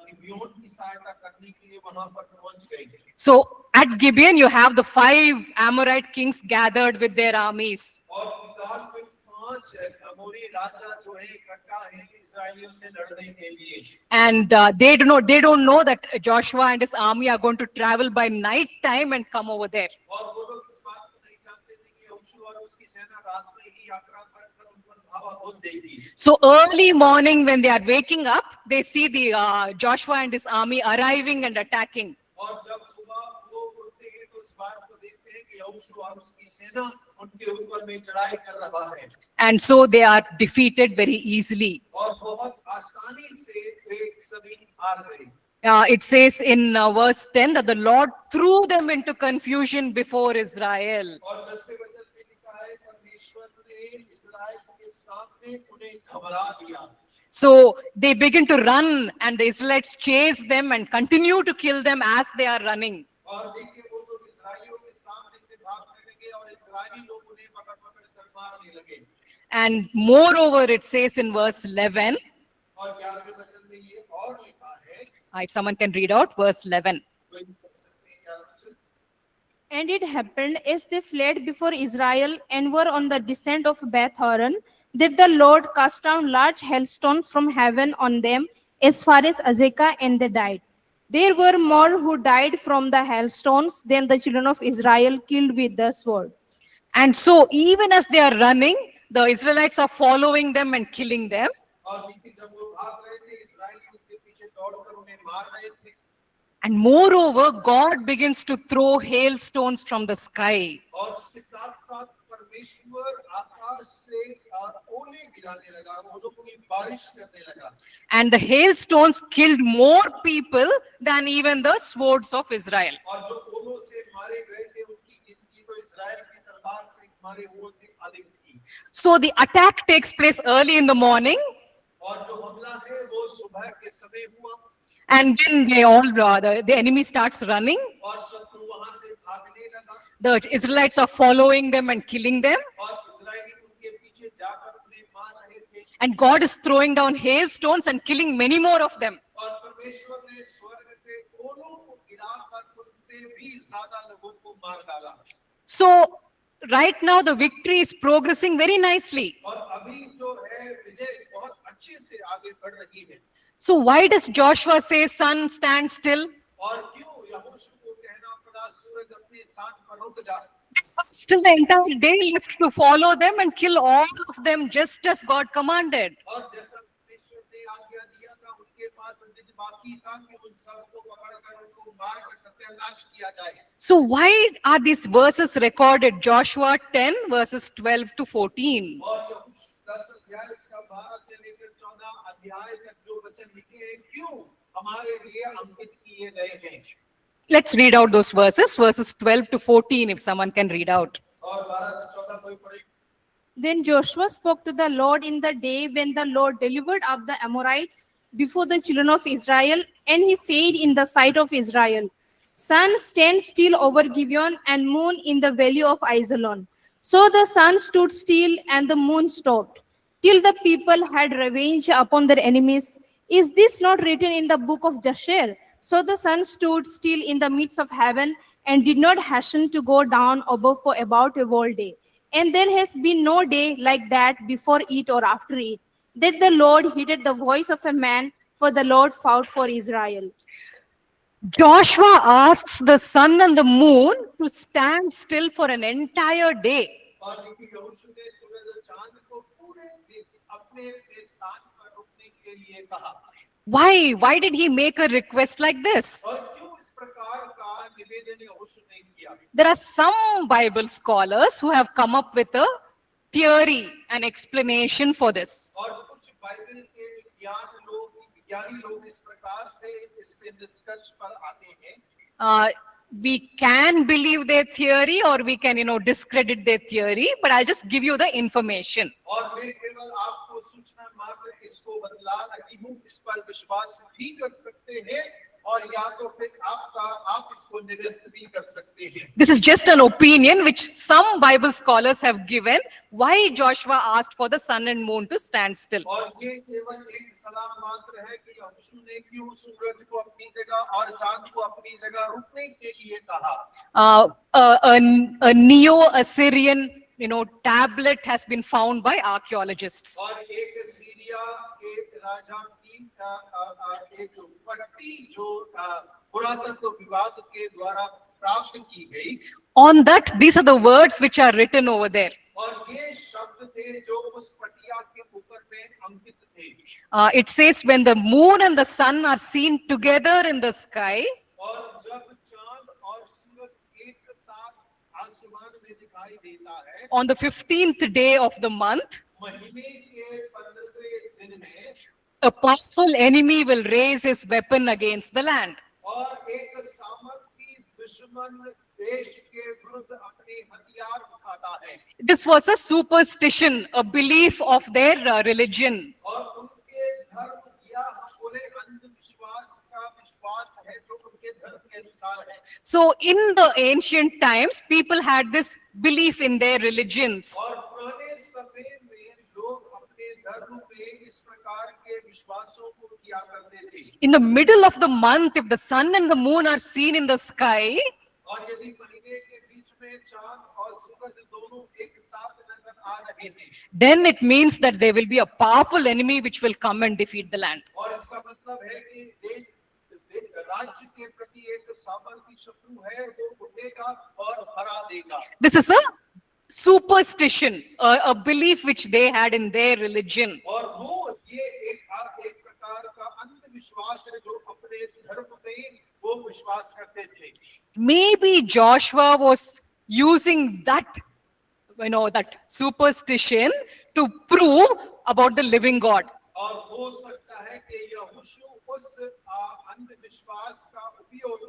Speaker 2: गिबियोन की सहायता करने के लिए वहां पर पहुंच गई।
Speaker 1: So at Gibeon, you have the 5 Amorite kings gathered with their armies.
Speaker 2: और गिलाद में 5 अमोरी राजा जो है इकट्ठा हैं इस्राएलियों से लड़ने के लिए।
Speaker 1: And they don't know that Joshua and his army are going to travel by night time and come over there.
Speaker 2: और वो लोग इस बात को नहीं जानते थे कि यहोशू और उसकी सेना रात में ही यात्रा कर उन पर धावा बोल देगी।
Speaker 1: So early morning when they are waking up, they see the Joshua and his army arriving and attacking.
Speaker 2: और जब सुबह वो उठते हैं तो इस बात को देखते हैं कि यहोशू और उसकी सेना उनके ऊपर में चढ़ाई कर रहा है।
Speaker 1: And so they are defeated very easily.
Speaker 2: और बहुत आसानी से वे सभी हार गए।
Speaker 1: It says in verse 10 that the Lord threw them into confusion before Israel.
Speaker 2: और 10वें वचन में लिखा है परमेश्वर ने इस्राएल के सामने उन्हें घबरा दिया।
Speaker 1: So they begin to run and the Israelites chase them and continue to kill them as they are running.
Speaker 2: और देखिए वो लोग इस्राएलियों के सामने से भागने लगे और इस्राएली लोग उन्हें पकड़ कर मारने लगे।
Speaker 1: And moreover, it says in verse 11,
Speaker 2: और 11वें वचन में ये और लिखा है,
Speaker 1: if someone can read out verse 11.
Speaker 2: कोई पढ़ सकते हैं 11वें वचन।
Speaker 3: And it happened as they fled before Israel and were on the descent of Beth Horon, that the Lord cast down large hailstones from heaven on them as far as Azekah, and they died. There were more who died from the hailstones than the children of Israel killed with the sword.
Speaker 1: And so even as they are running, the Israelites are following them and killing them.
Speaker 2: और देखिए जब वो भाग रहे थे इस्राएली उनके पीछे दौड़कर उन्हें मार रहे थे।
Speaker 1: And moreover, God begins to throw hailstones from the sky.
Speaker 2: और इसके साथ साथ परमेश्वर आकाश से ओले गिराने लगा, ओलों की बारिश करने लगा।
Speaker 1: And the hailstones killed more people than even the swords of Israel.
Speaker 2: और जो ओलों से मारे गए थे उनकी गिनती तो इस्राएल की तलवार से मारे हुओं से अधिक थी।
Speaker 1: So the attack takes place early in the morning,
Speaker 2: और जो हमला है वो सुबह के समय हुआ,
Speaker 1: and then they all, the enemy starts running.
Speaker 2: और शत्रु वहां से भागने लगा,
Speaker 1: The Israelites are following them and killing them.
Speaker 2: और इस्राएली उनके पीछे जाकर उन्हें मार रहे थे।
Speaker 1: And God is throwing down hailstones and killing many more of them.
Speaker 2: और परमेश्वर ने स्वर्ग से ओलों को गिराकर उनसे भी ज्यादा लोगों को मार डाला।
Speaker 1: So right now the victory is progressing very nicely.
Speaker 2: और अभी जो है विजय बहुत अच्छे से आगे बढ़ रही है।
Speaker 1: So why does Joshua say, sun, stand still?
Speaker 2: और क्यों यहोशू को कहना पड़ा सूरज अपने स्थान पर रुक जा?
Speaker 1: Still the entire day left to follow them and kill all of them just as God commanded.
Speaker 2: और जैसा परमेश्वर ने आज्ञा दिया था उनके पास दिन बाकी था कि उन सबको पकड़कर उनको मार कर सत्यानाश किया जाए।
Speaker 1: So why are these verses recorded? Joshua 10 verses 12 to 14.
Speaker 2: और यहोशू 10 अध्याय इसका 12 से लेकर 14 अध्याय तक जो वचन लिखे हैं क्यों हमारे लिए अंकित किए गए हैं?
Speaker 1: Let's read out those verses 12 to 14 if someone can read out.
Speaker 2: और 12 से 14 कोई पढ़े?
Speaker 3: Then Joshua spoke to the Lord in the day when the Lord delivered up the Amorites before the children of Israel, and he said in the sight of Israel, sun, stand still over Gibeon, and moon in the valley of Ajalon. So the sun stood still and the moon stopped, till the people had revenge upon their enemies. Is this not written in the book of Jasher? So the sun stood still in the midst of heaven and did not hasten to go down above for about a whole day. And there has been no day like that before it or after it, that the Lord heeded the voice of a man, for the Lord fought for Israel.
Speaker 1: Joshua asks the sun and the moon to stand still for an entire day.
Speaker 2: और क्योंकि यहोशू ने सूरज और चांद को पूरे दिन अपने स्थान पर रुकने के लिए कहा।
Speaker 1: Why did he make a request like this?
Speaker 2: और क्यों इस प्रकार का निवेदन यहोशू ने किया?
Speaker 1: There are some Bible scholars who have come up with a theory and explanation for this.
Speaker 2: और कुछ बाइबल के विज्ञानी लोग इस प्रकार से इसके निष्कर्ष पर आते हैं।
Speaker 1: We can believe their theory or we can, discredit their theory, but I'll just give you the information.
Speaker 2: और मैं केवल आपको सूचना मात्र इसको बदला रही हूँ, इस पर विश्वास भी कर सकते हैं और या तो फिर आप इसको निरस्त भी कर सकते हैं।
Speaker 1: This is just an opinion which some Bible scholars have given why Joshua asked for the sun and moon to stand still.
Speaker 2: और ये केवल एक सलाह मात्र है कि यहोशू ने क्यों सूरज को अपनी जगह और चांद को अपनी जगह रुकने के लिए कहा।
Speaker 1: A Neo-Assyrian, tablet has been found by archaeologists.
Speaker 2: और एक सीरिया के राजा की एक पट्टी जो पुरातत्व विभाग के द्वारा प्राप्त की गई।
Speaker 1: On that, these are the words which are written over there.
Speaker 2: और ये शब्द थे जो उस पटिया के ऊपर में अंकित थे।
Speaker 1: It says, when the moon and the sun are seen together in the sky,
Speaker 2: और जब चांद और सूरज एक साथ आसमान में दिखाई देता है,
Speaker 1: on the 15th day of the month,
Speaker 2: महीने के 15वें दिन में,
Speaker 1: a powerful enemy will raise his weapon against the land.
Speaker 2: और एक सामर्थी दुश्मन देश के विरुद्ध अपने हथियार उठाता है।
Speaker 1: This was a superstition, a belief of their religion.
Speaker 2: और उनके धर्म या हम बोले अंधविश्वास का विश्वास है जो उनके धर्म के अनुसार है।
Speaker 1: So in the ancient times, people had this belief in their religions.
Speaker 2: और पुराने समय में लोग अपने धर्म में इस प्रकार के विश्वासों को किया करते थे।
Speaker 1: In the middle of the month, if the sun and the moon are seen in the sky,
Speaker 2: और यदि महीने के बीच में चांद और सूरज दोनों एक साथ नजर आ रहे हैं,
Speaker 1: then it means that there will be a powerful enemy which will come and defeat the land.
Speaker 2: और इसका मतलब है कि राज्य के प्रति एक सामर्थी शत्रु है, वो उठेगा और हरा देगा।
Speaker 1: This is a superstition, a belief which they had in their religion.
Speaker 2: और वो ये एक प्रकार का अंधविश्वास है जो अपने धर्म में वो विश्वास करते थे।
Speaker 1: Maybe Joshua was using that that superstition to prove about the living God.
Speaker 2: और हो सकता है कि यहोशू उस अंधविश्वास का उपयोग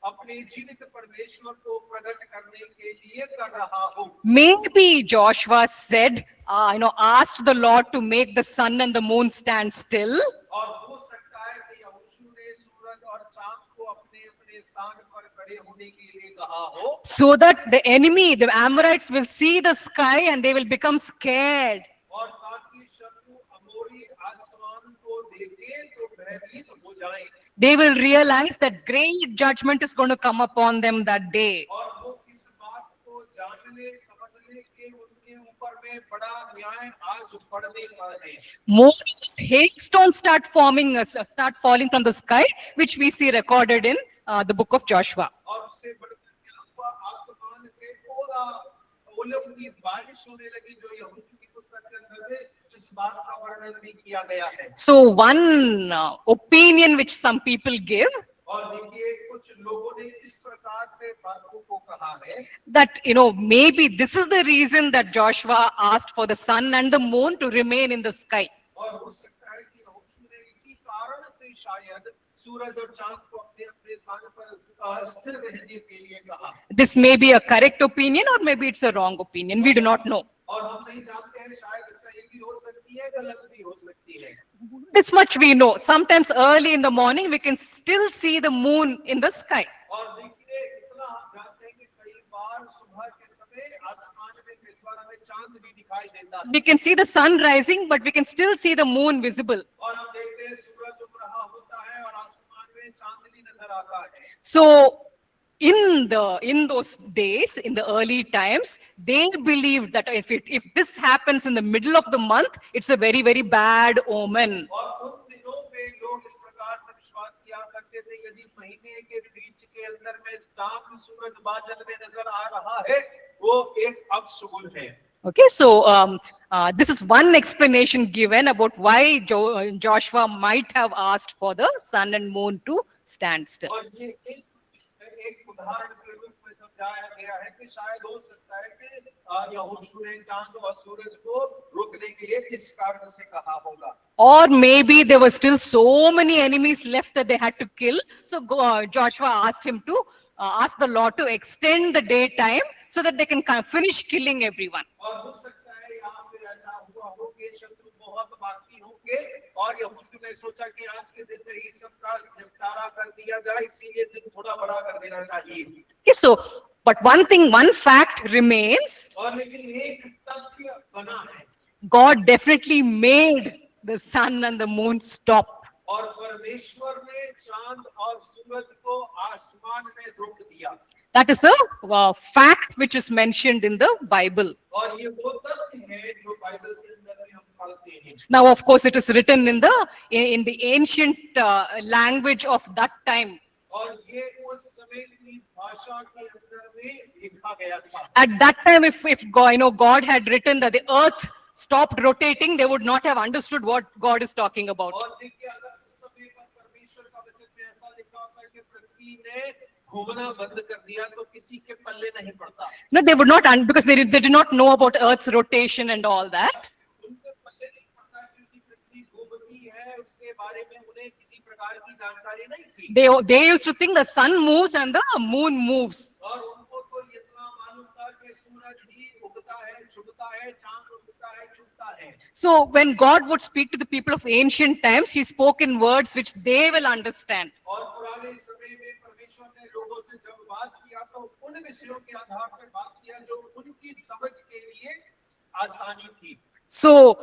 Speaker 2: अपने जीवित परमेश्वर को प्रकट करने के लिए कर रहा हो.
Speaker 1: Maybe Joshua said, asked the Lord to make the sun and the moon stand still.
Speaker 2: और हो सकता है कि यहोशू ने सूरज और चांद को अपने अपने स्थान पर खड़े होने के लिए कहा हो.
Speaker 1: So that the enemy, the Amorites, will see the sky and they will become scared.
Speaker 2: और ताकि शत्रु अमोरी आसमान को देखें तो भयभीत हो जाएं.
Speaker 1: They will realize that great judgment is going to come upon them that day.
Speaker 2: और वो इस बात को जानने समझने के उनके ऊपर में बड़ा न्याय आज पड़ने पर है.
Speaker 1: More hailstones start falling from the sky, which we see recorded in the book of Joshua.
Speaker 2: और उससे बढ़कर क्या हुआ, आसमान से ओलों की बारिश होने लगी जो यहोशू की पुस्तक के अंदर है, जिस बात का वर्णन भी किया गया है.
Speaker 1: So one opinion which some people give,
Speaker 2: और देखिए कुछ लोगों ने इस प्रकार से बातों को कहा है
Speaker 1: that maybe this is the reason that Joshua asked for the sun and the moon to remain in the sky.
Speaker 2: और हो सकता है कि यहोशू ने इसी कारण से शायद सूरज और चांद को अपने अपने स्थान पर स्थिर रहने के लिए कहा.
Speaker 1: This may be a correct opinion or maybe it's a wrong opinion. We do not know.
Speaker 2: और हम नहीं जानते हैं, शायद सही भी हो सकती है, गलत भी हो सकती है.
Speaker 1: This much we know. Sometimes early in the morning, we can still see the moon in the sky.
Speaker 2: और देखिए इतना हम जानते हैं कि कई बार सुबह के समय आसमान में कई बार हमें चांद भी दिखाई देता है.
Speaker 1: We can see the sun rising, but we can still see the moon visible.
Speaker 2: और हम देखते हैं सूरज उग रहा होता है और आसमान में चांद भी नजर आता है.
Speaker 1: So in those days, in the early times, they believed that if this happens in the middle of the month, it's a very, very bad omen.
Speaker 2: और उन दिनों में लोग इस प्रकार से विश्वास किया करते थे, यदि महीने के बीच के अंदर में चांद सूरज बादल में नजर आ रहा है, वो एक अपशगुन है.
Speaker 1: Okay, so this is one explanation given about why Joshua might have asked for the sun and moon to stand still.
Speaker 2: और ये एक उदाहरण के रूप में समझाया गया है कि शायद हो सकता है कि यहोशू ने चांद और सूरज को रोकने के लिए इस कारण से कहा होगा.
Speaker 1: Or maybe there were still so many enemies left that they had to kill. So Joshua asked him to ask the Lord to extend the daytime so that they can finish killing everyone.
Speaker 2: और हो सकता है यहाँ पे ऐसा हुआ हो कि शत्रु बहुत बाकी होंगे और यहोशू ने सोचा कि आज के दिन में ही सबका निपटारा कर दिया जाए, इसीलिए दिन थोड़ा बड़ा कर देना चाहिए.
Speaker 1: Okay, so but one fact remains.
Speaker 2: और लेकिन एक तथ्य बना है,
Speaker 1: God definitely made the sun and the moon stop.
Speaker 2: और परमेश्वर ने चांद और सूरज को आसमान में रोक दिया.
Speaker 1: That is a fact which is mentioned in the Bible.
Speaker 2: और ये वो तथ्य है जो बाइबल के अंदर में हम पढ़ते हैं.
Speaker 1: Now, of course, it is written in the ancient language of that time.
Speaker 2: और ये उस समय की भाषा के अंदर में लिखा गया था.
Speaker 1: At that time, if God had written that the earth stopped rotating, they would not have understood what God is talking about.
Speaker 2: और देखिए अगर उस समय पर परमेश्वर का वचन में ऐसा लिखा होता है कि पृथ्वी ने घूमना बंद कर दिया तो किसी के पल्ले नहीं पड़ता.
Speaker 1: No, they would not, because they did not know about Earth's rotation and all that.
Speaker 2: उनके पल्ले नहीं पड़ता क्योंकि पृथ्वी घूमती है, उसके बारे में उन्हें किसी प्रकार की जानकारी नहीं थी.
Speaker 1: They used to think the sun moves and the moon moves.
Speaker 2: और उनको तो इतना मालूम था कि सूरज ही उगता है, छुपता है, चांद उगता है, छुपता है.
Speaker 1: So when God would speak to the people of ancient times, he spoke in words which they will understand.
Speaker 2: और पुराने समय में परमेश्वर ने लोगों से जब बात किया तो उन विषयों के आधार पर बात किया जो उनकी समझ के लिए आसानी थी.
Speaker 1: So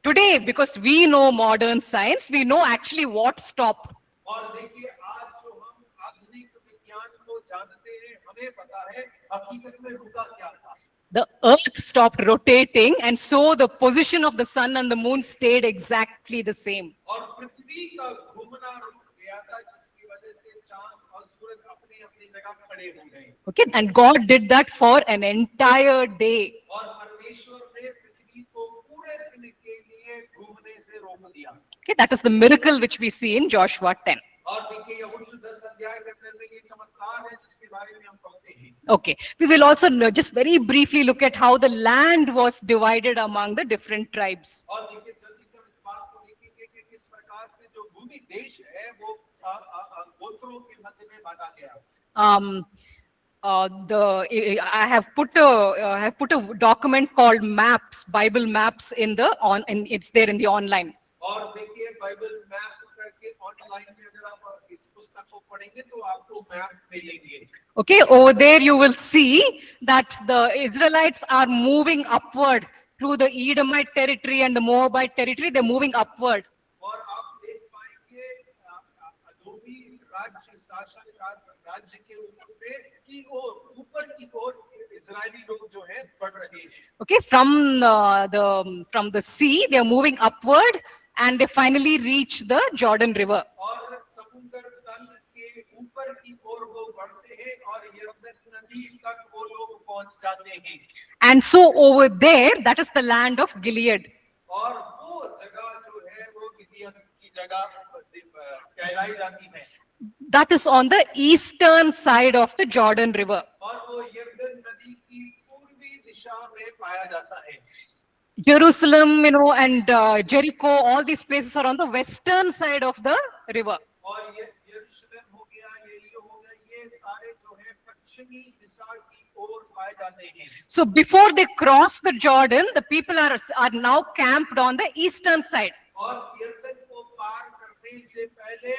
Speaker 1: today, because we know modern science, we know actually what stopped.
Speaker 2: और देखिए आज जो हम आधुनिक विज्ञान को जानते हैं, हमें पता है हकीकत में रुका क्या था.
Speaker 1: The earth stopped rotating, and so the position of the sun and the moon stayed exactly the same.
Speaker 2: और पृथ्वी का घूमना रुक गया था, जिसकी वजह से चांद और सूरज अपनी अपनी जगह खड़े हो गए.
Speaker 1: Okay, and God did that for an entire day.
Speaker 2: और परमेश्वर ने पृथ्वी को पूरे दिन के लिए घूमने से रोक दिया.
Speaker 1: Okay, that is the miracle which we see in Joshua 10.
Speaker 2: और देखिए यहोशू 10 अध्याय के अंदर में ये चमत्कार है जिसके बारे में हम पढ़ते हैं।
Speaker 1: Okay, we will also just very briefly look at how the land was divided among the different tribes.
Speaker 2: और देखिए जल्दी से हम इस बात को देखेंगे कि किस प्रकार से जो भूमि देश है वो गोत्रों के मध्य में बांटा गया।
Speaker 1: I have put a document called maps, Bible maps it's there in the online.
Speaker 2: और देखिए बाइबल मैप करके ऑनलाइन में अगर आप इस पुस्तक को पढ़ेंगे तो आपको मैप मिलेंगे।
Speaker 1: Okay, over there you will see that the Israelites are moving upward through the Edomite territory and the Moabite territory. They're moving upward.
Speaker 2: और आप देख पाएंगे अदोमी राज्य शासन का राज्य के ऊपर की ओर इजरायली लोग जो है बढ़ रहे हैं।
Speaker 1: Okay, from the sea, they are moving upward and they finally reach the Jordan River.
Speaker 2: और समुद्र तल के ऊपर की ओर वो बढ़ते हैं और यरदन नदी तक वो लोग पहुंच जाते हैं।
Speaker 1: And so over there, that is the land of Gilead.
Speaker 2: और वो जगह जो है वो गिदियन की जगह कहलाई जाती है।
Speaker 1: That is on the eastern side of the Jordan River.
Speaker 2: और वो यरदन नदी की पूर्वी दिशा में पाया जाता है।
Speaker 1: Jerusalem, and Jericho, all these places are on the western side of the river.
Speaker 2: और ये यरूशलेम हो गया, यरीहो हो गया, ये सारे जो है पश्चिमी दिशा की ओर पाए जाते हैं।
Speaker 1: So before they cross the Jordan, the people are now camped on the eastern side.
Speaker 2: और यरदन को पार करने से पहले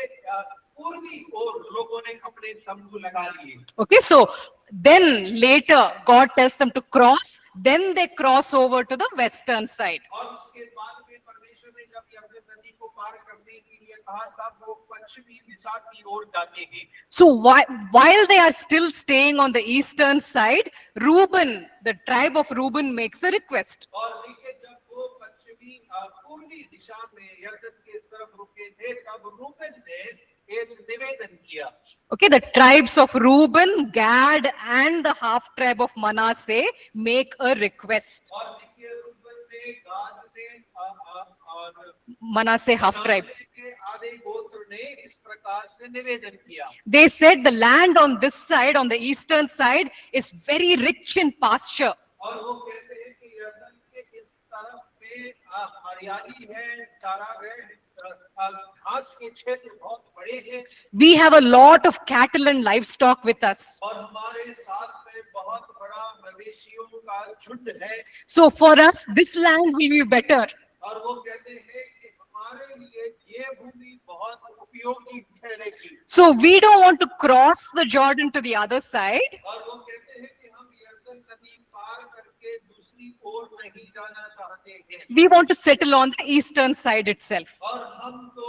Speaker 2: पूर्वी ओर लोगों ने अपने तंबू लगा लिए।
Speaker 1: Okay, so then later God tells them to cross, then they cross over to the western side.
Speaker 2: और उसके बाद में परमेश्वर ने जब यरदन नदी को पार करने के लिए कहा तब वो पश्चिमी दिशा की ओर जाते हैं।
Speaker 1: So while they are still staying on the eastern side, Reuben, the tribe of Reuben, makes a request.
Speaker 2: और देखिए जब वो पश्चिमी पूर्वी दिशा में यरदन के इस तरफ रुके थे तब रूबेन ने एक निवेदन किया।
Speaker 1: Okay, the tribes of Reuben, Gad, and the half tribe of Manasseh make a request.
Speaker 2: और देखिए रूबेन ने, गाद ने और
Speaker 1: Manasseh half tribe.
Speaker 2: मनासे के आधे गोत्र ने इस प्रकार से निवेदन किया।
Speaker 1: They said the land on this side, on the eastern side, is very rich in pasture.
Speaker 2: और वो कहते हैं कि यरदन के इस तरफ में हरियाली है, चारागाह, घास के क्षेत्र बहुत बड़े हैं।
Speaker 1: We have a lot of cattle and livestock with us.
Speaker 2: और हमारे साथ में बहुत बड़ा मवेशियों का झुंड है।
Speaker 1: So for us, this land will be better.
Speaker 2: और वो कहते हैं कि हमारे लिए ये भूमि बहुत उपयोगी ठहरेगी।
Speaker 1: So we don't want to cross the Jordan to the other side.
Speaker 2: और वो कहते हैं कि हम यरदन नदी पार करके दूसरी ओर नहीं जाना चाहते हैं।
Speaker 1: We want to settle on the eastern side itself.
Speaker 2: और हम तो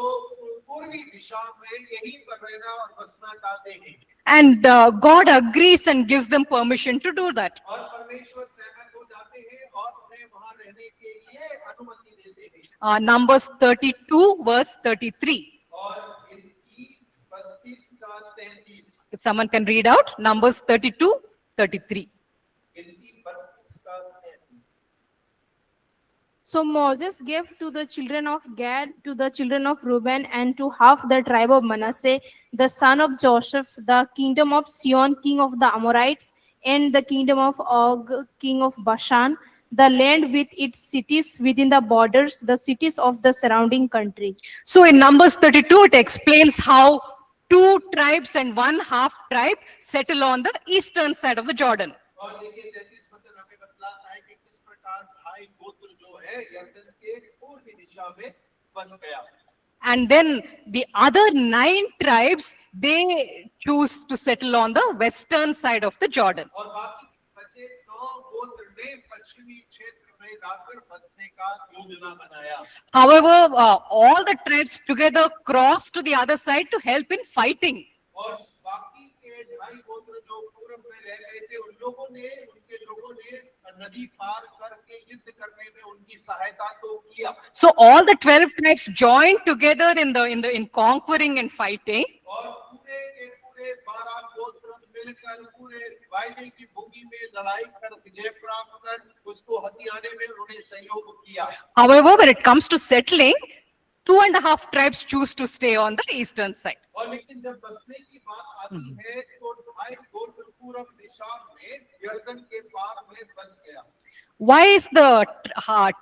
Speaker 2: पूर्वी दिशा में यहीं पर रहना और बसना चाहते हैं।
Speaker 1: And God agrees and gives them permission to do that.
Speaker 2: और परमेश्वर सहमत हो जाते हैं और उन्हें वहां रहने के लिए अनुमति देते हैं।
Speaker 1: Numbers 32, verse 33.
Speaker 2: और इनकी 32 का 33,
Speaker 1: If someone can read out, Numbers 32, 33.
Speaker 2: इनकी 32 का 33।
Speaker 3: So Moses gave to the children of Gad, to the children of Reuben, and to half the tribe of Manasseh, the son of Joseph, the kingdom of Sion, king of the Amorites, and the kingdom of Og, king of Bashan, the land with its cities within the borders, the cities of the surrounding country.
Speaker 1: So in Numbers 32, it explains how 2 tribes and 1 half tribe settle on the eastern side of the Jordan.
Speaker 2: और देखिए 33 मतलब हमें बतलाता है कि किस प्रकार ढाई गोत्र जो है यरदन के पूर्वी दिशा में बस गया।
Speaker 1: And then the other 9 tribes, they choose to settle on the western side of the Jordan.
Speaker 2: और बाकी बचे 9 गोत्र ने पश्चिमी क्षेत्र में जाकर बसने का योजना बनाया।
Speaker 1: However, all the tribes together crossed to the other side to help in fighting.
Speaker 2: और बाकी के ढाई गोत्र जो पूर्व में रह गए थे उनके लोगों ने नदी पार करके युद्ध करने में उनकी सहायता तो किया।
Speaker 1: So all the 12 tribes joined together in conquering and fighting.
Speaker 2: और पूरे के पूरे 12 गोत्र मिलकर पूरे वायदे की भूमि में लड़ाई कर विजय प्राप्त कर उसको हथियाने में उन्होंने सहयोग किया।
Speaker 1: However, when it comes to settling, 2.5 tribes choose to stay on the eastern side.
Speaker 2: और लेकिन जब बसने की बात आती है तो ढाई गोत्र पूर्व दिशा में यरदन के पार में बस गया।
Speaker 1: Why is the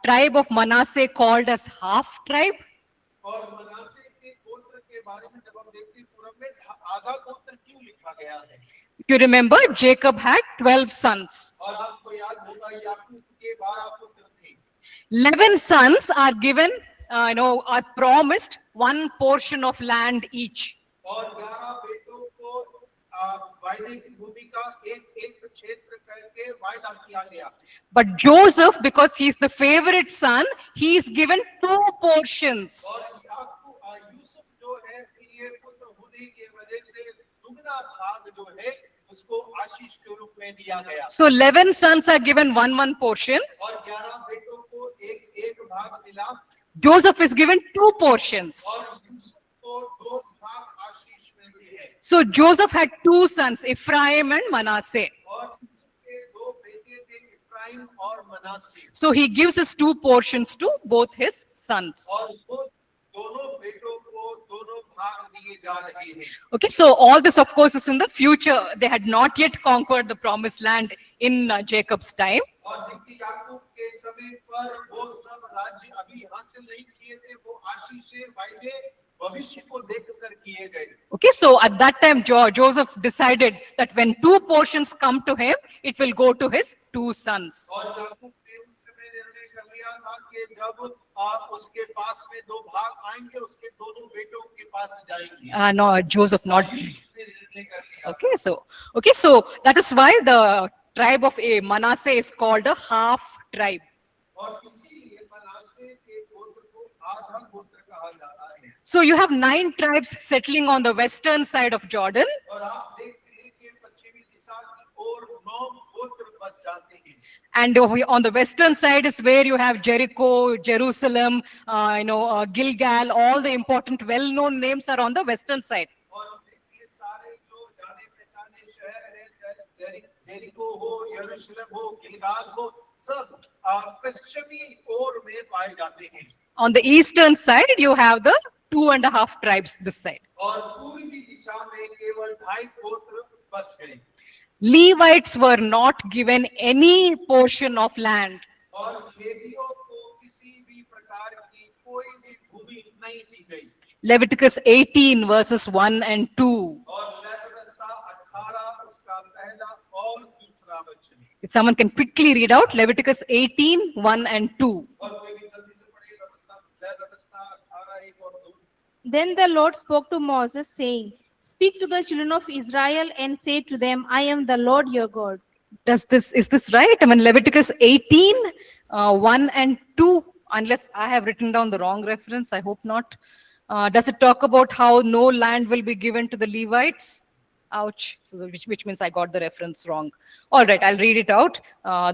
Speaker 1: tribe of Manasseh called as half tribe?
Speaker 2: और मनासे के गोत्र के बारे में जब हम देखते हैं पूर्व में आधा गोत्र क्यों लिखा गया है?
Speaker 1: If you remember, Jacob had 12 sons.
Speaker 2: और आपको याद होगा याकूब के 12 पुत्र थे।
Speaker 1: 11 sons are given, are promised one portion of land each.
Speaker 2: और 11 बेटों को वायदे की भूमि का एक क्षेत्र करके वायदा किया गया।
Speaker 1: But Joseph, because he's the favorite son, he is given 2 portions.
Speaker 2: और यूसुफ जो है प्रिय पुत्र होने की वजह से दुगना भाग जो है उसको आशीष के रूप में दिया गया।
Speaker 1: So 11 sons are given one portion.
Speaker 2: और 11 बेटों को एक भाग मिला
Speaker 1: Joseph is given 2 portions.
Speaker 2: और यूसुफ को 2 भाग आशीष मिलती है।
Speaker 1: So Joseph had 2 sons, Ephraim and Manasseh.
Speaker 2: और यूसुफ के 2 बेटे थे इफ्राइम और मनासे।
Speaker 1: So he gives his 2 portions to both his sons.
Speaker 2: और वो दोनों बेटों को दोनों भाग दिए जा रहे हैं।
Speaker 1: Okay, so all this, of course, is in the future. They had not yet conquered the promised land in Jacob's time.
Speaker 2: और देखिए याकूब के समय पर वो सब राज्य अभी हासिल नहीं किए थे, वो आशीषें वायदे भविष्य को देखकर किए गए।
Speaker 1: Okay, so at that time, Joseph decided that when 2 portions come to him, it will go to his 2 sons.
Speaker 2: और याकूब ने उस समय निर्णय कर लिया था कि जब उसके पास में 2 भाग आएंगे, उसके दोनों बेटों के पास जाएंगे।
Speaker 1: No, Joseph, not.
Speaker 2: यूसुफ ने निर्णय कर लिया।
Speaker 1: Okay, so that is why the tribe of Manasseh is called a half tribe.
Speaker 2: और इसीलिए मनासे के गोत्र को आधा गोत्र कहा जाता है।
Speaker 1: So you have 9 tribes settling on the western side of Jordan.
Speaker 2: और आप देखते हैं कि पश्चिमी दिशा की ओर 9 गोत्र बस जाते हैं।
Speaker 1: And on the western side is where you have Jericho, Jerusalem, Gilgal. All the important, well-known names are on the western side.
Speaker 2: और देखिए सारे जो जाने पहचाने शहर हैं, जेरिको हो, यरूशलेम हो, गिलगाल हो, सब पश्चिमी ओर में पाए जाते हैं।
Speaker 1: On the eastern side, you have the 2.5 tribes this side.
Speaker 2: और पूर्वी दिशा में केवल 2.5 गोत्र बस गए।
Speaker 1: Levites were not given any portion of land.
Speaker 2: और लेवियों को किसी भी प्रकार की कोई भी भूमि नहीं दी गई।
Speaker 1: Leviticus 18 verses 1 and 2.
Speaker 2: और लेवियवस्था 18 उसका पहला और दूसरा वचन।
Speaker 1: If someone can quickly read out Leviticus 18, 1 and 2.
Speaker 2: और कोई भी जल्दी से पढ़े लेवियवस्था 18 1 और 2।
Speaker 3: Then the Lord spoke to Moses, saying, Speak to the children of Israel and say to them, I am the Lord your God.
Speaker 1: Is this right? I mean, Leviticus 18, 1 and 2, unless I have written down the wrong reference, I hope not. Does it talk about how no land will be given to the Levites? Ouch. So which means I got the reference wrong. All right, I'll read it out,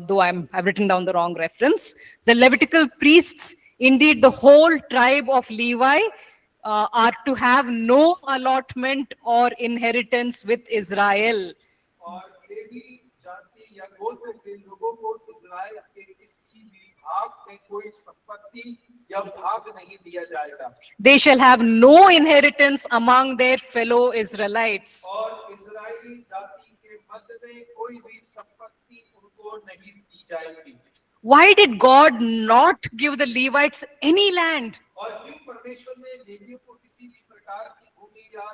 Speaker 1: though I've written down the wrong reference. The Levitical priests, indeed the whole tribe of Levi, are to have no allotment or inheritance with Israel.
Speaker 2: और levy जाति या गोत्र के लोगों को इस्राएल के किसी भी भाग में कोई संपत्ति या भाग नहीं दिया जाएगा।
Speaker 1: They shall have no inheritance among their fellow Israelites.
Speaker 2: और इस्राएली जाति के मध्य में कोई भी संपत्ति उनको नहीं दी जाएगी।
Speaker 1: Why did God not give the Levites any land?
Speaker 2: और क्यों परमेश्वर ने लेवियों को किसी भी प्रकार की भूमि या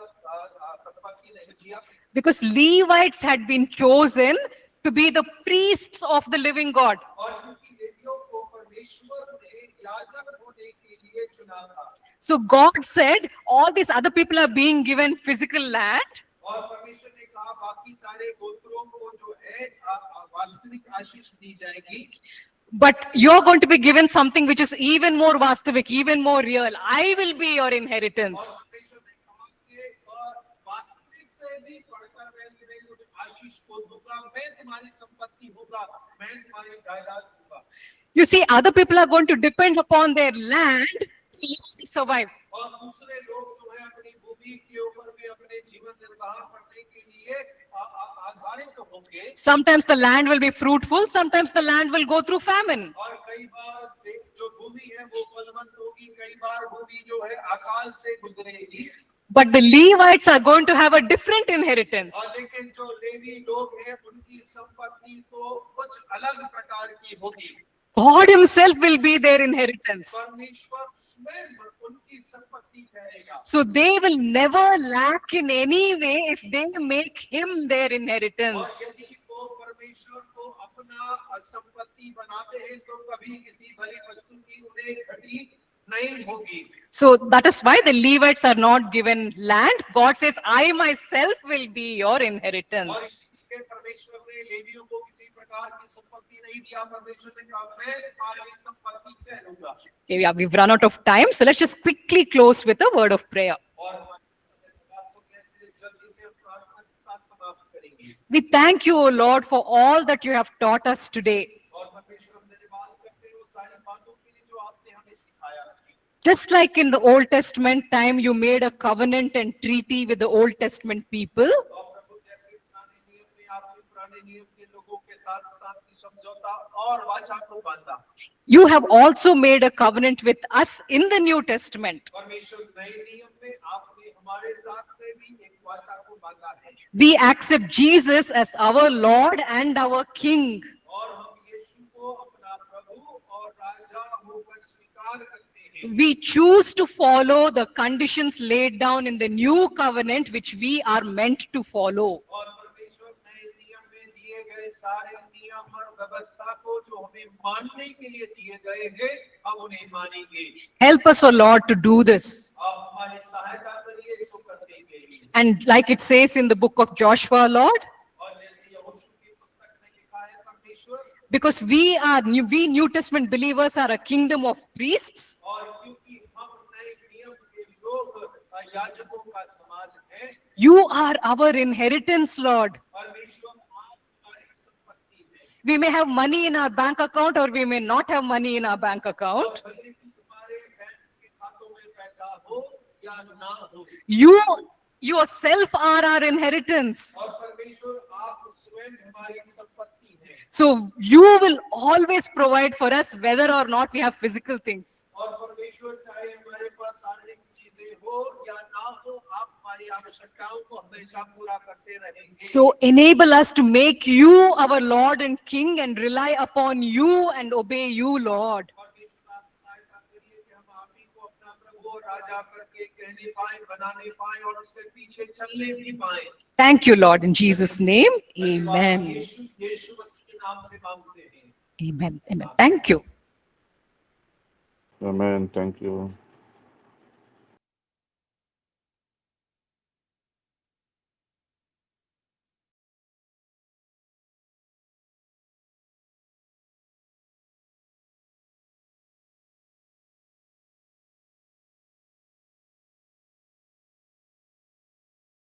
Speaker 2: संपत्ति नहीं दिया?
Speaker 1: Because Levites had been chosen to be the priests of the living God.
Speaker 2: और क्योंकि लेवियों को परमेश्वर ने याजक होने के लिए चुना था।
Speaker 1: So God said, all these other people are being given physical land,
Speaker 2: और परमेश्वर ने कहा बाकी सारे गोत्रों को जो है वास्तविक आशीष दी जाएगी।
Speaker 1: but you're going to be given something which is even more vastavik, even more real. I will be your inheritance.
Speaker 2: और परमेश्वर ने कहा कि और वास्तविक से भी बढ़कर मैं तुम्हें कुछ आशीष को दूंगा, मैं तुम्हारी संपत्ति होगा, मैं तुम्हारी जायदाद दूंगा।
Speaker 1: You see, other people are going to depend upon their land to survive.
Speaker 2: और दूसरे लोग जो है अपनी भूमि के ऊपर भी अपने जीवन निर्वाह करने के लिए आधारित होंगे।
Speaker 1: Sometimes the land will be fruitful, sometimes the land will go through famine.
Speaker 2: और कई बार जो भूमि है वो फलवंत होगी, कई बार भूमि जो है अकाल से गुजरेगी,
Speaker 1: but the Levites are going to have a different inheritance.
Speaker 2: और लेकिन जो लेवी लोग हैं उनकी संपत्ति तो कुछ अलग प्रकार की होगी।
Speaker 1: God himself will be their inheritance.
Speaker 2: परमेश्वर स्वयं उनकी संपत्ति ठहरेगा,
Speaker 1: So they will never lack in any way if they make him their
Speaker 2: और
Speaker 1: inheritance.
Speaker 2: यदि वो परमेश्वर को अपना संपत्ति बनाते हैं तो कभी किसी भली वस्तु की उन्हें घटी नहीं होगी।
Speaker 1: So that is why the Levites are not given land. God says, I myself will be your
Speaker 2: और
Speaker 1: inheritance.
Speaker 2: इसलिए परमेश्वर ने लेवियों को किसी प्रकार की संपत्ति नहीं दिया। परमेश्वर ने कहा मैं तुम्हारी संपत्ति ठहरूंगा।
Speaker 1: Okay, we've run out of time, so let's just quickly close with a word of prayer.
Speaker 2: और बात को कैसे जल्दी से प्रार्थना के साथ समाप्त करेंगे।
Speaker 1: We thank you, O Lord, for all that you have taught us today.
Speaker 2: और परमेश्वर हम धन्यवाद करते हैं उस सारी बातों के लिए जो आपने हमें सिखाया।
Speaker 1: Just like in the Old Testament time, you made a covenant and treaty with the Old Testament people.
Speaker 2: और प्रभु जैसे पुराने नियम में आपने पुराने नियम के लोगों के साथ शांति समझौता और वाचा को बांधा,
Speaker 1: You have also made a covenant with us in the New Testament.
Speaker 2: परमेश्वर नए नियम में आपने हमारे साथ में भी एक वाचा को बांधा है।
Speaker 1: We accept Jesus as our Lord and our King.
Speaker 2: और हम यीशु को अपना प्रभु और राजा होकर स्वीकार करते हैं।
Speaker 1: We choose to follow the conditions laid down in the new covenant, which we are meant to follow.
Speaker 2: और परमेश्वर नए नियम में दिए गए सारे नियम और व्यवस्था को जो हमें मानने के लिए दिए गए हैं, हम उन्हें मानेंगे।
Speaker 1: Help us, O Lord, to do this.
Speaker 2: आप हमारी सहायता करिए इसको करने के लिए।
Speaker 1: And like it says in the book of Joshua, Lord,
Speaker 2: और जैसे यहोशू की पुस्तक में लिखा है परमेश्वर,
Speaker 1: because we New Testament believers are a kingdom of priests,
Speaker 2: और क्योंकि हम नए नियम के लोग याजकों का समाज हैं,
Speaker 1: you are our inheritance, Lord.
Speaker 2: परमेश्वर आप हमारी संपत्ति हैं।
Speaker 1: We may have money in our bank account or we may not have money in our bank account.
Speaker 2: और भले ही तुम्हारे बैंक के खातों में पैसा हो या ना हो,
Speaker 1: You yourself are our inheritance.
Speaker 2: और परमेश्वर आप स्वयं हमारी संपत्ति हैं।
Speaker 1: So you will always provide for us whether or not we have physical things.
Speaker 2: और परमेश्वर चाहे हमारे पास शारीरिक चीजें हो या ना हो, आप हमारी आवश्यकताओं को हमेशा पूरा करते रहेंगे।
Speaker 1: So enable us to make you our Lord and King and rely upon you and obey you, Lord.
Speaker 2: परमेश्वर आप सहायता करिए कि हम आप ही को अपना प्रभु और राजा करके कहने पाए, बनाने पाए और उसके पीछे चलने भी पाए।
Speaker 1: Thank you, Lord, in Jesus' name. Amen.
Speaker 2: यीशु मसीह के नाम से मांगते हैं।
Speaker 1: Amen. Amen. Thank you.
Speaker 5: Amen. Thank you.